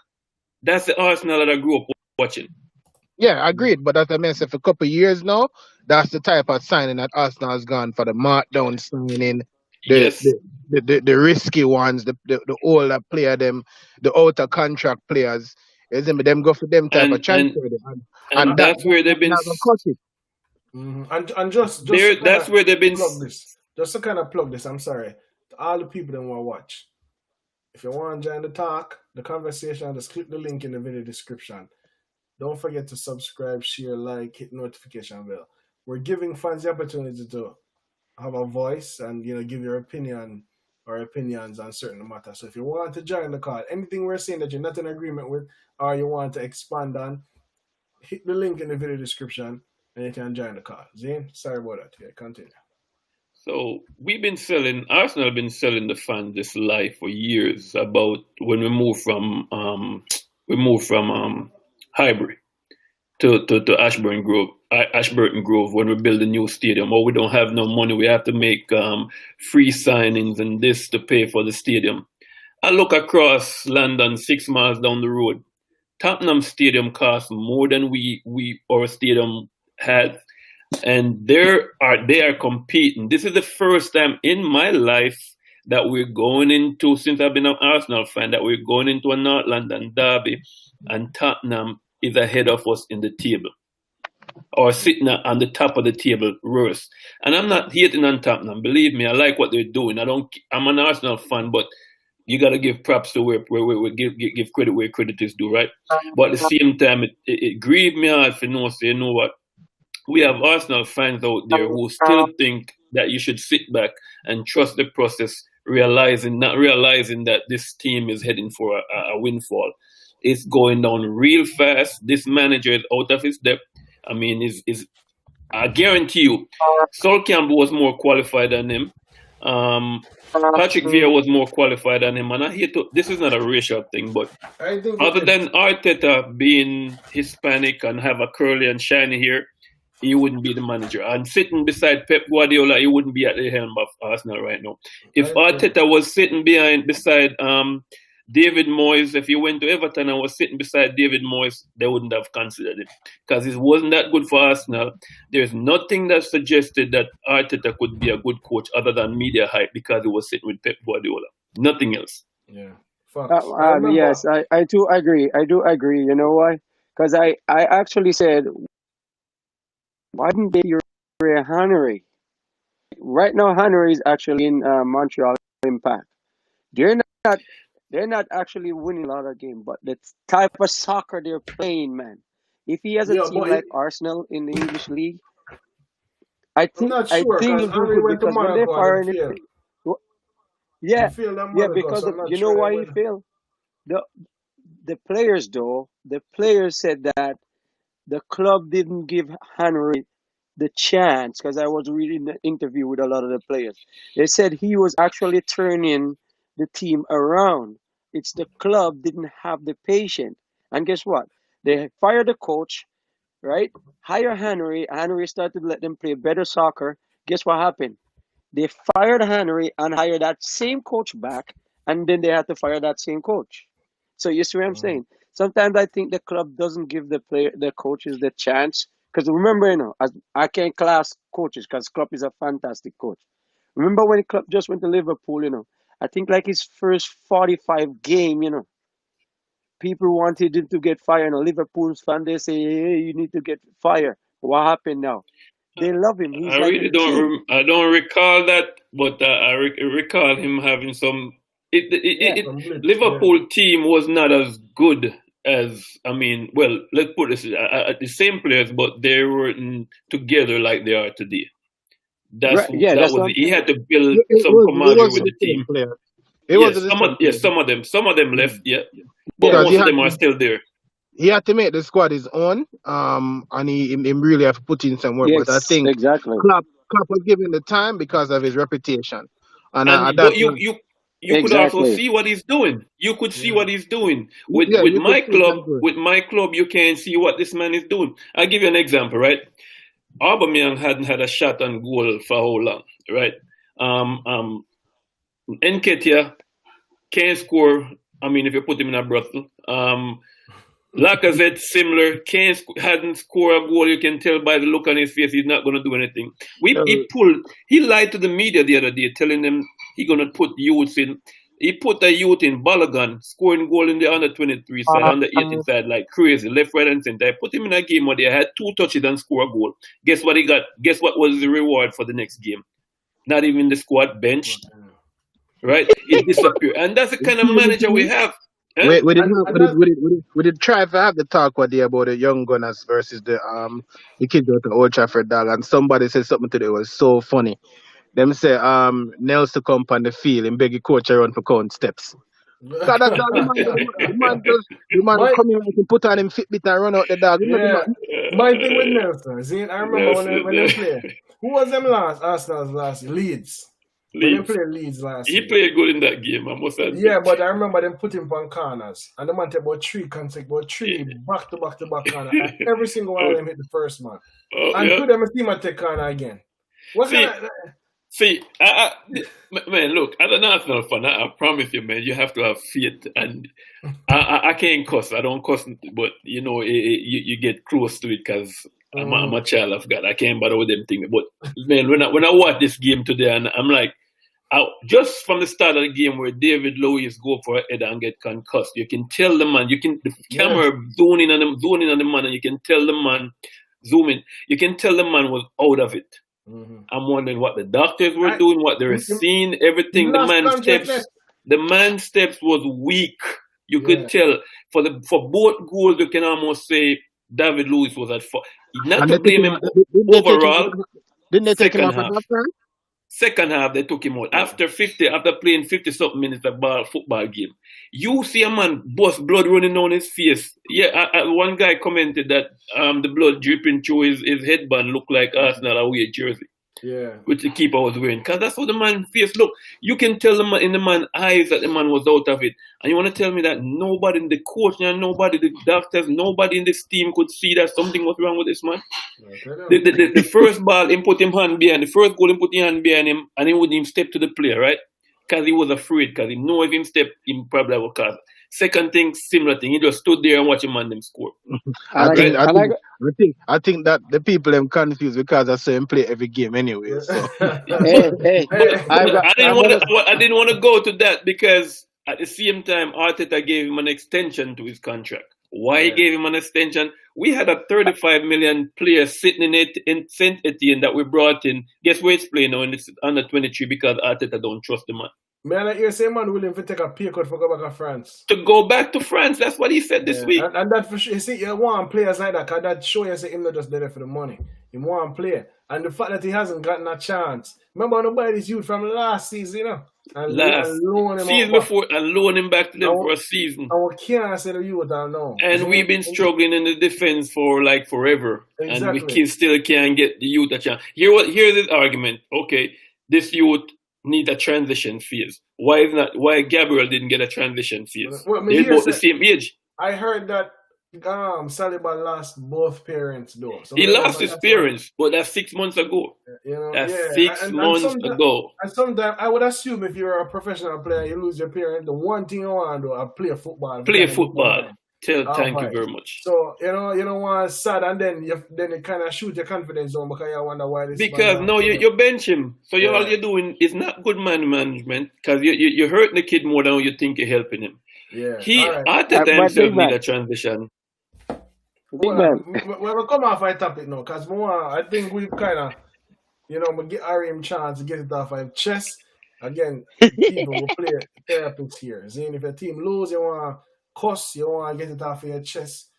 That's the Arsenal that I grew up watching. Yeah, agreed. But as I mentioned, for a couple of years now, that's the type of signing that Arsenal has gone for, the markdown signing. the Yes, the risky ones, the older player, them, the outer contract players. You see me? Them go for them type of and and transfer, and and that's where they've been. not gonna cut it. And just to There, kind that's of where they've been. plug this, just to kind of plug this. I'm sorry to all the people that want to watch. If you want to join the talk, the conversation, just click the link in the video description. Don't forget to subscribe, share, like, hit notification bell. We're giving fans the opportunity to have a voice and give your opinion or opinions on certain matters. So if you want to join the call, anything we're saying that you're not in agreement with or you want to expand on, hit the link in the video description and you can join the call. Zane, sorry about that. Yeah, continue. So Arsenal have been selling the fans this lie for years about when we moved from Highbury to Ashburton Grove when we build a new stadium. Oh, we don't have no money. We have to make free signings and this to pay for the stadium. I look across London, 6 miles down the road. Tottenham Stadium costs more than our stadium had, and they are competing. This is the first time in my life that we're going into, since I've been an Arsenal fan, that we're going into a North London derby, and Tottenham is ahead of us in the table, or sitting on the top of the table worse. And I'm not hating on Tottenham. Believe me, I like what they're doing. I'm an Arsenal fan, but you got to give props to where give credit where credit is due, right? But at the same time, it grieved me out for you know what? We have Arsenal fans out there who still think that you should sit back and trust the process, not realizing that this team is heading for a windfall. It's going down real fast. This manager is out of his depth. I mean, I guarantee you, Sol Campbell was more qualified than him. Patrick Vieira was more qualified than him, and this is not a racial thing, but other than Arteta being Hispanic and have a curly and shiny hair, he wouldn't be the manager. And sitting beside Pep Guardiola, he wouldn't be at the helm of Arsenal right now. If Arteta was sitting beside David Moyes, if he went to Everton and was sitting beside David Moyes, they wouldn't have considered it because it wasn't that good for Arsenal. There's nothing that suggested that Arteta could be a good coach other than media hype because he was sitting with Pep Guardiola. Nothing else. Yeah. Yes, I do agree. I do agree. You know why? Because I actually said, why didn't they hire Henry? Right now, Henry is actually in Montreal Impact. They're not actually winning a lot of games, but the type of soccer they're playing, man. If he has a team like Arsenal in the English league, I think he'll do good because when they fire him, because you know why he failed. The players said that the club didn't give Henry the chance, because I was reading the interview with a lot of the players. They said he was actually turning the team around. It's the club didn't have the patience. And guess what? They fired the coach, right? Hire Henry. Henry started to let them play better soccer. Guess what happened? They fired Henry and hired that same coach back, and then they had to fire that same coach. So you see what I'm saying? Sometimes I think the club doesn't give the coaches the chance. Because remember, I can't class coaches because Klopp is a fantastic coach. Remember when Klopp just went to Liverpool, I think like his first 45 game, people wanted him to get fired. Liverpool's fan, they say, hey, you need to get fired. What happened now? They love him. He's I don't recall that, but I recall him having some. Liverpool team was not as good as, let's put this, the same players, but they weren't together like they are today. He had to build some camaraderie with the team. Some of them left, but most of them are still there. He had to make the squad his own, and he really have put in some work. Yes, but I think exactly. Klopp was given the time because of his reputation. But you could also see what he's doing. You could see what he's doing. With my club, you can't see what this man is doing. I'll give you an example, right? Aubameyang hadn't had a shot on goal for how long, right? Nketiah can't score. If you put him in a brothel. Lacazette similar. Kane hadn't scored a goal. You can tell by the look on his face he's not going to do anything. He lied to the media the other day, telling them he's going to put youths in. He put a youth in Balogun, scoring goal in the under 23 side, under 18 side, like crazy, left, right, and center. I put him in a game where they had 2 touches and score a goal. Guess what he got? Guess what was the reward for the next game? Not even the squad benched, right? It disappeared. And that's the kind of manager we have. Eh? We did try to have the talk one day about the young gunners versus the kids out of Old Trafford, dog, and somebody said something today was so funny. Them say Nelson come on the field and beg the coach around for count steps. So that's the man come in and put on him Fitbit and run out the dog. Yeah. My thing with Nelson, see, I remember when they played. Who was them Arsenal's last year? Leeds. When they played Leeds last year. He played good in that game, I must admit. Yeah, but I remember them put him on corners. And the man take about 3 back to back corners. And every single one of them hit the first man. And two of them see him take corner again. Man, look, as an Arsenal fan, I promise you, man, you have to have faith. And I can't cuss. I don't cuss, but, you know, you get close to it because I'm a child of God. I can't bother with them things. But, man, when I watch this game today, and I'm like, just from the start of the game where David Luiz go for a header and get concussed, you can tell the man, the camera zoom in on the man, and you can tell the man, zoom in, you can tell the man was out of it. Mm-hmm. I'm wondering what the doctors were doing, what they were seeing, everything. The man's steps was weak. You could tell for both goals. You can almost say David Luiz was at fault. Not to blame him overall. Didn't they take him off at half? Second half, they took him out. After playing 50-something minutes of football game, you see a man bust blood running down his face. Yeah, one guy commented that the blood dripping through his headband looked like Arsenal away jersey. Yeah, which the keeper was wearing. Because that's how the man's face look. You can tell the man in the man's eyes that the man was out of it. And you want to tell me that nobody in the coach, nobody, the doctors, nobody in this team could see that something was wrong with this man? The first ball, he put him hand behind. The first goal, he put his hand behind him, and he wouldn't even step to the player, right? Because he was afraid, because he knew if he step, he probably would cause. Second thing, similar thing. He just stood there and watched him and them score. I think that the people them confused because I saw him play every game anyway. So. I didn't want to go to that because at the same time, Arteta gave him an extension to his contract. Why he gave him an extension? We had a 35 million player sitting in Saint Etienne that we brought in. Guess where it's playing now? And it's under 23 because Arteta don't trust the man. Man, like you say, man, willing to take a pay cut for go back to France. To go back to France, that's what he said this week. And that for sure. You see, you want players like that, because that show you say him not just there for the money. He want to play. And the fact that he hasn't gotten a chance. Remember, nobody this youth from last season, you know? And loan him back to them for a season. And we can't say the youth down now. And we've been struggling in the defense for like forever. Exactly. And we still can't get the youth a chance. Here's this argument. Okay, this youth need a transition phase. Why Gabriel didn't get a transition phase? They're both the same age. I heard that Saliba lost both parents though. So he lost his parents, but that's 6 months ago. That's 6 months ago. And sometimes I would assume if you're a professional player, you lose your parents, the one thing you want to do is play football. Thank you very much. So you don't want sad, and then you kind of shoot your confidence on because you wonder why this. Because you bench him, so all you're doing is not good man management because you're hurting the kid more than you think you're helping him. Yeah, Arteta himself need a transition. We'll come off our topic now because I think we kind of we get Harry a chance to get it off our chest. Again, people will play therapists here. Saying if your team lose, you want cuss, you want to get it off your chest,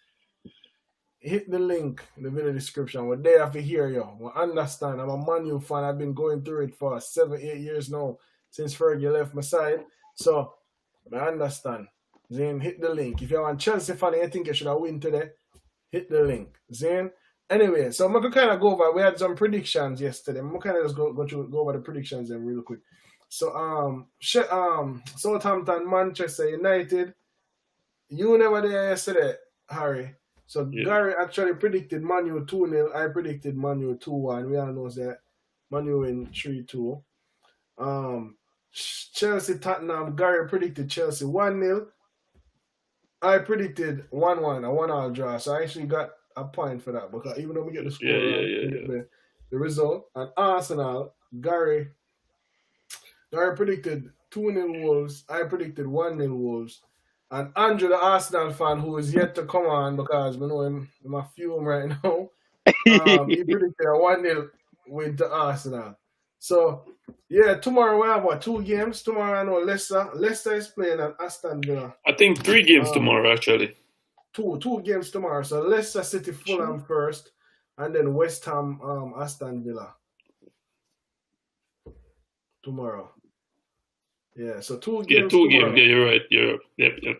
hit the link in the video description. We're there to hear you. We understand. I'm a Man U fan. I've been going through it for 7-8 years now since Fergie left my side. So I understand. Then hit the link. If you're a Chelsea fan and you think you should have win today, hit the link. Then anyway, so I'm going to kind of go over. We had some predictions yesterday. I'm going to kind of just go over the predictions then real quick. So Southampton, Manchester United. You never there yesterday, Harry. So Gary actually predicted Man U 2-0. I predicted Man U 2-1. We all know that Man U win 3-2. Chelsea Tottenham. Gary predicted Chelsea 1-0. I predicted 1-1, a 1-all draw. So I actually got a point for that because even though we get the score right, we get the result. And Arsenal, Gary predicted 2-0 Wolves. I predicted 1-0 Wolves. And Andrew, the Arsenal fan, who is yet to come on because we know him in my fume right now, he predicted a 1-0 win to Arsenal. So, yeah, tomorrow we have 2 games. Tomorrow I know Leicester is playing at Aston Villa. I think 3 games tomorrow, actually. 2 games tomorrow. So Leicester City, Fulham first, and then West Ham, Aston Villa tomorrow. Yeah, so 2 games. 2 games. Yeah, you're right. Yep,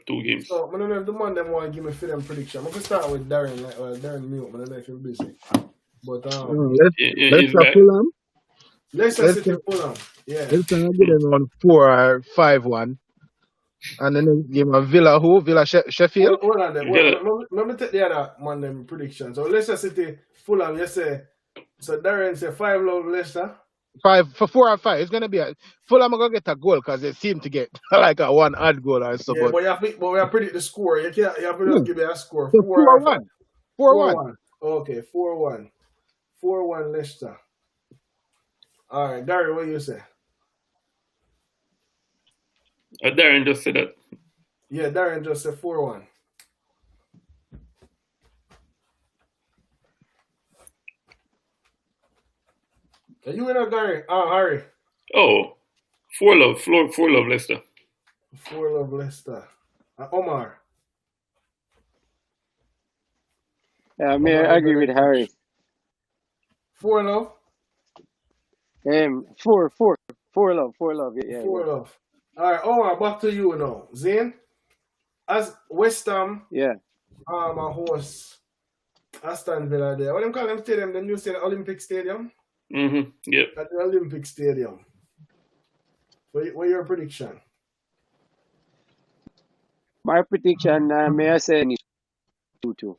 2 games. So I don't know if the man them want to give me for them prediction. I'm gonna start with Darren. Darren Mute. I don't know if you're busy, but Leicester Fulham. Leicester City Fulham. Yeah. Let's give them on 4 or 5-1. And then give them a Villa who? Villa Sheffield? Hold on then. Let me take the other man them prediction. So Leicester City Fulham, you say. So Darren say 5-0 Leicester. 4 or 5. It's gonna be Fulham are gonna get a goal because they seem to get like a 1 odd goal or so. Yeah, but we have to predict the score. You have to give me a score. 4-1. 4-1. Okay, 4-1. 4-1 Leicester. All right, Gary, what do you say? Darren just said that. Yeah, Darren just said 4-1. Are you in a Gary? Harry. Oh, 4-love Leicester. 4-love Leicester. Omar. Yeah, I agree with Harry. 4-love. 4-love. Yeah. 4-love. All right, Omar, back to you now. Zane, as West Ham, a host Aston Villa there. What do you call them stadium? The new stadium, Olympic Stadium? Mm-hmm. Yep. At the Olympic Stadium. What your prediction? My prediction, may I say, is 2-2.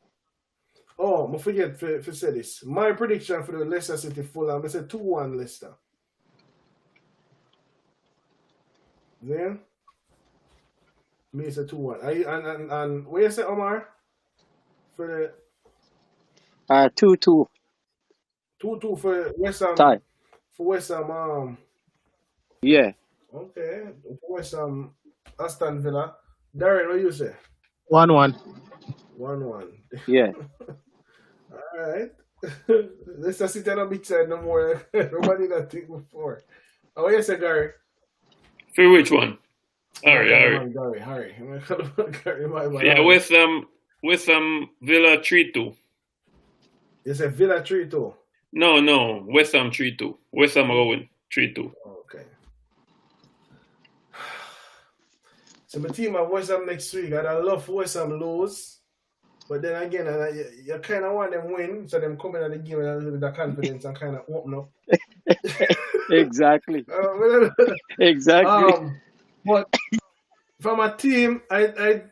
Oh, I forget to say this. My prediction for the Leicester City Fulham, I said 2-1 Leicester. Then me say 2-1. And what you say, Omar? For the 2-2. 2-2 for West Ham. Tie. For West Ham. Yeah. Okay. For West Ham, Aston Villa. Darren, what you say? 1-1. 1-1. Yeah. All right. Let's just sit on a big side no more. Everybody that think before. What you say, Gary? For which one? Harry. Gary. Yeah, West Ham Villa 3-2. You said Villa 3-2? No, West Ham 3-2. West Ham are going 3-2. Okay. So my team at West Ham next week, I'd love for West Ham lose. But then again, you kind of want them win, so them come in at the game with a little bit of confidence and kind of open up. Exactly. Exactly. But from a team, I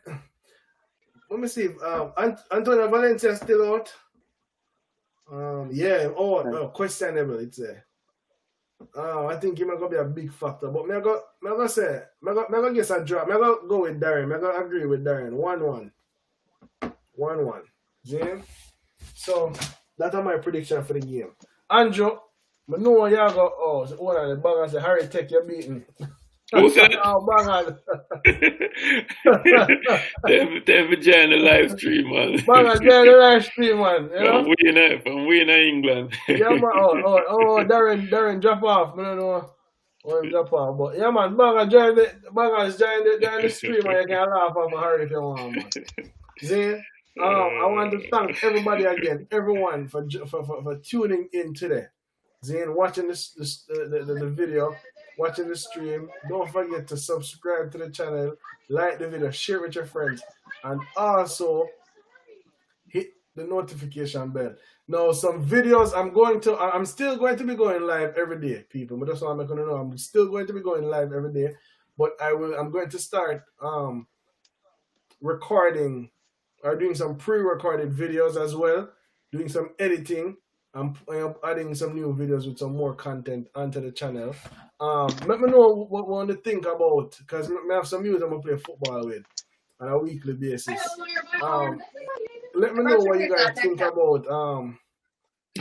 let me see. Antonio Valencia still out. Questionable. It's I think he might go be a big factor. But me go guess a draw. Me go with Darren. Me go agree with Darren. 1-1. 1-1. James. So that's my prediction for the game. Andrew, I know you go. So one of the bangers say Harry Tech you're beating. Who's that? Bangers. They've joined the live stream, man. Bangers join the live stream, man. You know? From Wiener, England. Yeah, man. Darren drop off. I don't know when drop off. But yeah, man, bangers join the stream and you can laugh off Harry if you want, man. See? I want to thank everybody again, everyone for tuning in today. Zane, watching the video, watching the stream. Don't forget to subscribe to the channel, like the video, share with your friends, and also hit the notification bell. Now, some videos I'm still going to be going live every day, people. But that's what I'm going to know. I'm still going to be going live every day, but I'm going to start recording or doing some pre-recorded videos as well, doing some editing. I'm adding some new videos with some more content onto the channel. Let me know what you want to think about, because I have some youth I'm going to play football with. on a weekly basis. Let me know what you guys think about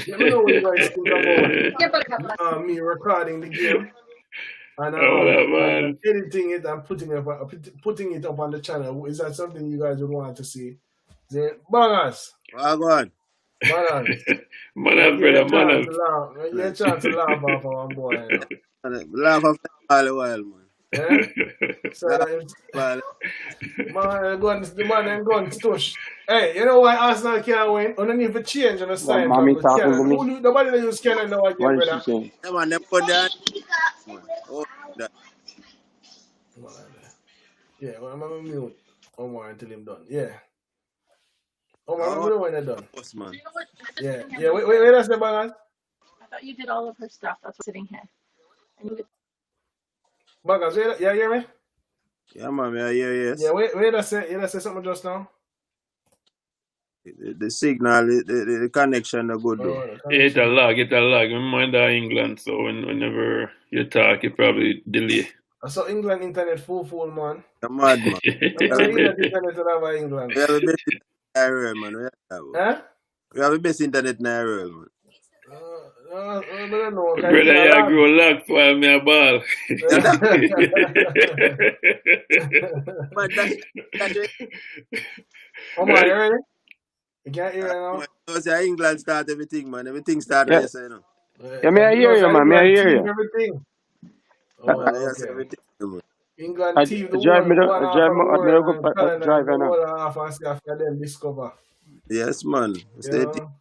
let me know what you guys think about me recording the game and man. editing it and putting it up on the channel. Is that something you guys would want to see? Bangers. Wagwan. Bangers. Manners, brother, manners. You get a chance to laugh off our boy. Laugh after all the while, man. Yeah? So Well, man, the man them guns tush. Hey, you know why Arsenal can't win? You don't need to change on the sign. Mommy talking to me. Nobody that use Canada now again, What is brother. she saying? yeah, man, them put that. Oh, that. Yeah, well, I'm gonna mute Omar until him done. Yeah. Omar, I'm gonna when they're done. Boss, man. Yeah. Yeah, wait, that's the balance. I thought you did all of her stuff. That's what's sitting here. And you Bangers, yeah, hear me? Yeah, man, yeah, yes. Yeah, wait, that's say something just now. The signal, the connection are good though. It's a lag. Remember that England, so whenever you talk, it probably delay. I saw England internet full, man. You're mad, man. Internet over England. We have the best internet in the world, man. Huh? We have the best internet in the world, man. I don't know. Brother, you grow locked while me a ball. Man, that's it. Omar, you ready? You can't hear it now? Because England start everything, man. Everything started Yeah. yesterday, you know. Yeah, may I hear you, man? May I hear you? Everything. Yes, Okay. everything, man. England I team, the drive me world, to- one drive half me- of the I world, go and back- Canada, drive the right now. whole half and see after them discover. Yes, man. You Stay know?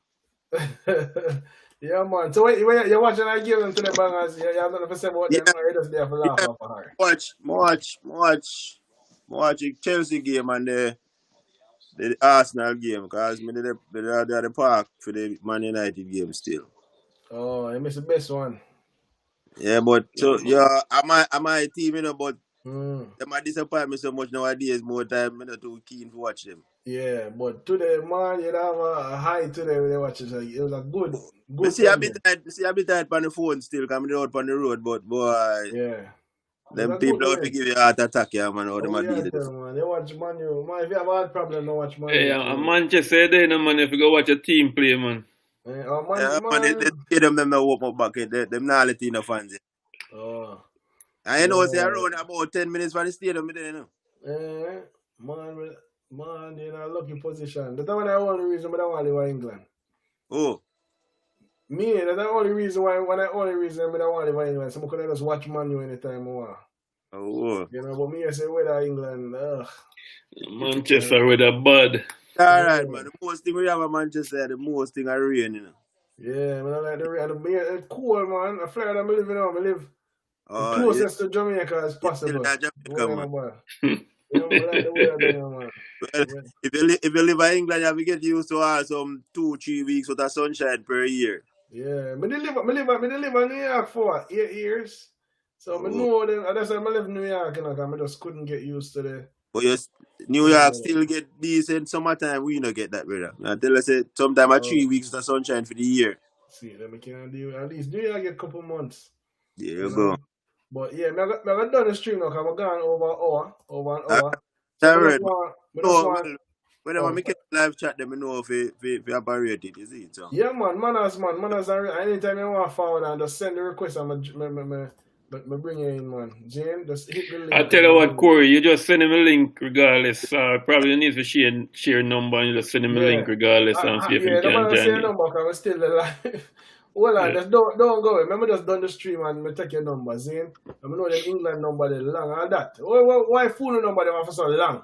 Yeah, man. So wait, you're watching that game to the Bangers. You have nothing to say about them, or you just there for laugh Yeah. off of her. watch the Chelsea game and the Arsenal game because me they're at the park for the Man United game still. Oh, you missed the best one. Yeah, but so yeah, I'm my team, you know, but Mm. them are disappoint me so much nowadays. More time, I'm not too keen to watch them. Yeah, but today, man, you'd have a high today when you watch it. Like, it was a good Me see a game. bit tired on the phone still coming out on the road, but boy, Yeah. them It was a people good out to game. give you a heart attack, yeah, man. How them Oh, a yeah, deal with tell it. man. You watch Man U. Man, if you have a hard problem, don't watch Man U. Hey, Manchester, they no man. If you go watch a team play, man. Man, Yeah, man, they them now open up back. Them not let in the fans. Oh. And you know, say Yeah. around about 10 minutes from the stadium, there, you know. Man, you're in a lucky position. That's not the only reason I don't want to live in England. Oh, That's the only reason why I don't want to live in England. So I could just watch Man U anytime I want. oh. You know, but me, I say, whether England, Manchester with a bud. All right, man. The most thing we have at Manchester, the most thing are rain, you know. yeah, man, I like the rain. It's cool, man. I feel like I'm living now. I live Oh, closest to Jamaica as possible. Yeah, Jamaica, man. You know, I like the weather, man. Well, if you live in England, you have to get used to some 2-3 weeks with the sunshine per year. Yeah, I live in New York for 8 years. So I know them. That's why I live in New York, you know, because I just couldn't get used to the. But yes, New York still get decent summertime. We don't get that, brother. I tell us, sometime at 3 weeks with the sunshine for the year. See, let me can do at least New York get a couple months. There You you go. know? But yeah, I got done the stream now because I'm gone over an hour. All right. want, Whenever I get live chat, them know if you operate it, you see it, so. yeah, manners, anytime you want to forward and just send the request and I bring you in, man. Jane, just hit the link. I tell you what, Corey, you just send him a link regardless. Probably need to share number and you just send him a link regardless and see if he can join join you. Number because we're still alive. Well, just don't go. Remember, just done the stream and me take your number, Zane. I know the England number they long and that. Why fool number they want for so long?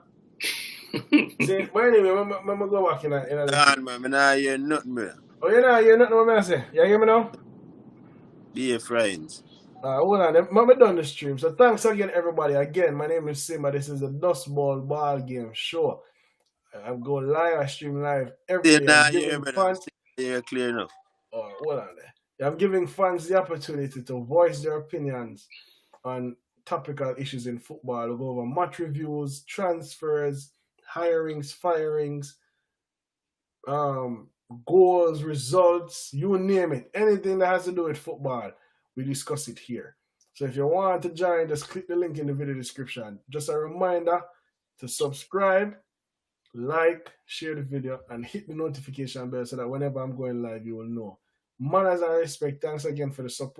Zane, but anyway, I'm go back in a Nah, man, I hear nothing, man. Oh, you know, you're nothing what I say. You hear me now? Dear friends. Hold on, I'm done the stream. So thanks again, everybody. Again, my name is Simba. This is the Dust Ball Ball Game Show. I'm going live. I stream live every day. Nah, you hear me now. You're clear enough. Oh, hold on there. I'm giving fans the opportunity to voice their opinions on topical issues in football. We'll go over match reviews, transfers, hirings, firings, goals, results, you name it. Anything that has to do with football, we discuss it here. So if you want to join, just click the link in the video description. Just a reminder, to subscribe, like, share the video, and hit the notification bell so that whenever I'm going live, you will know. Manners and respect, thanks again for the support.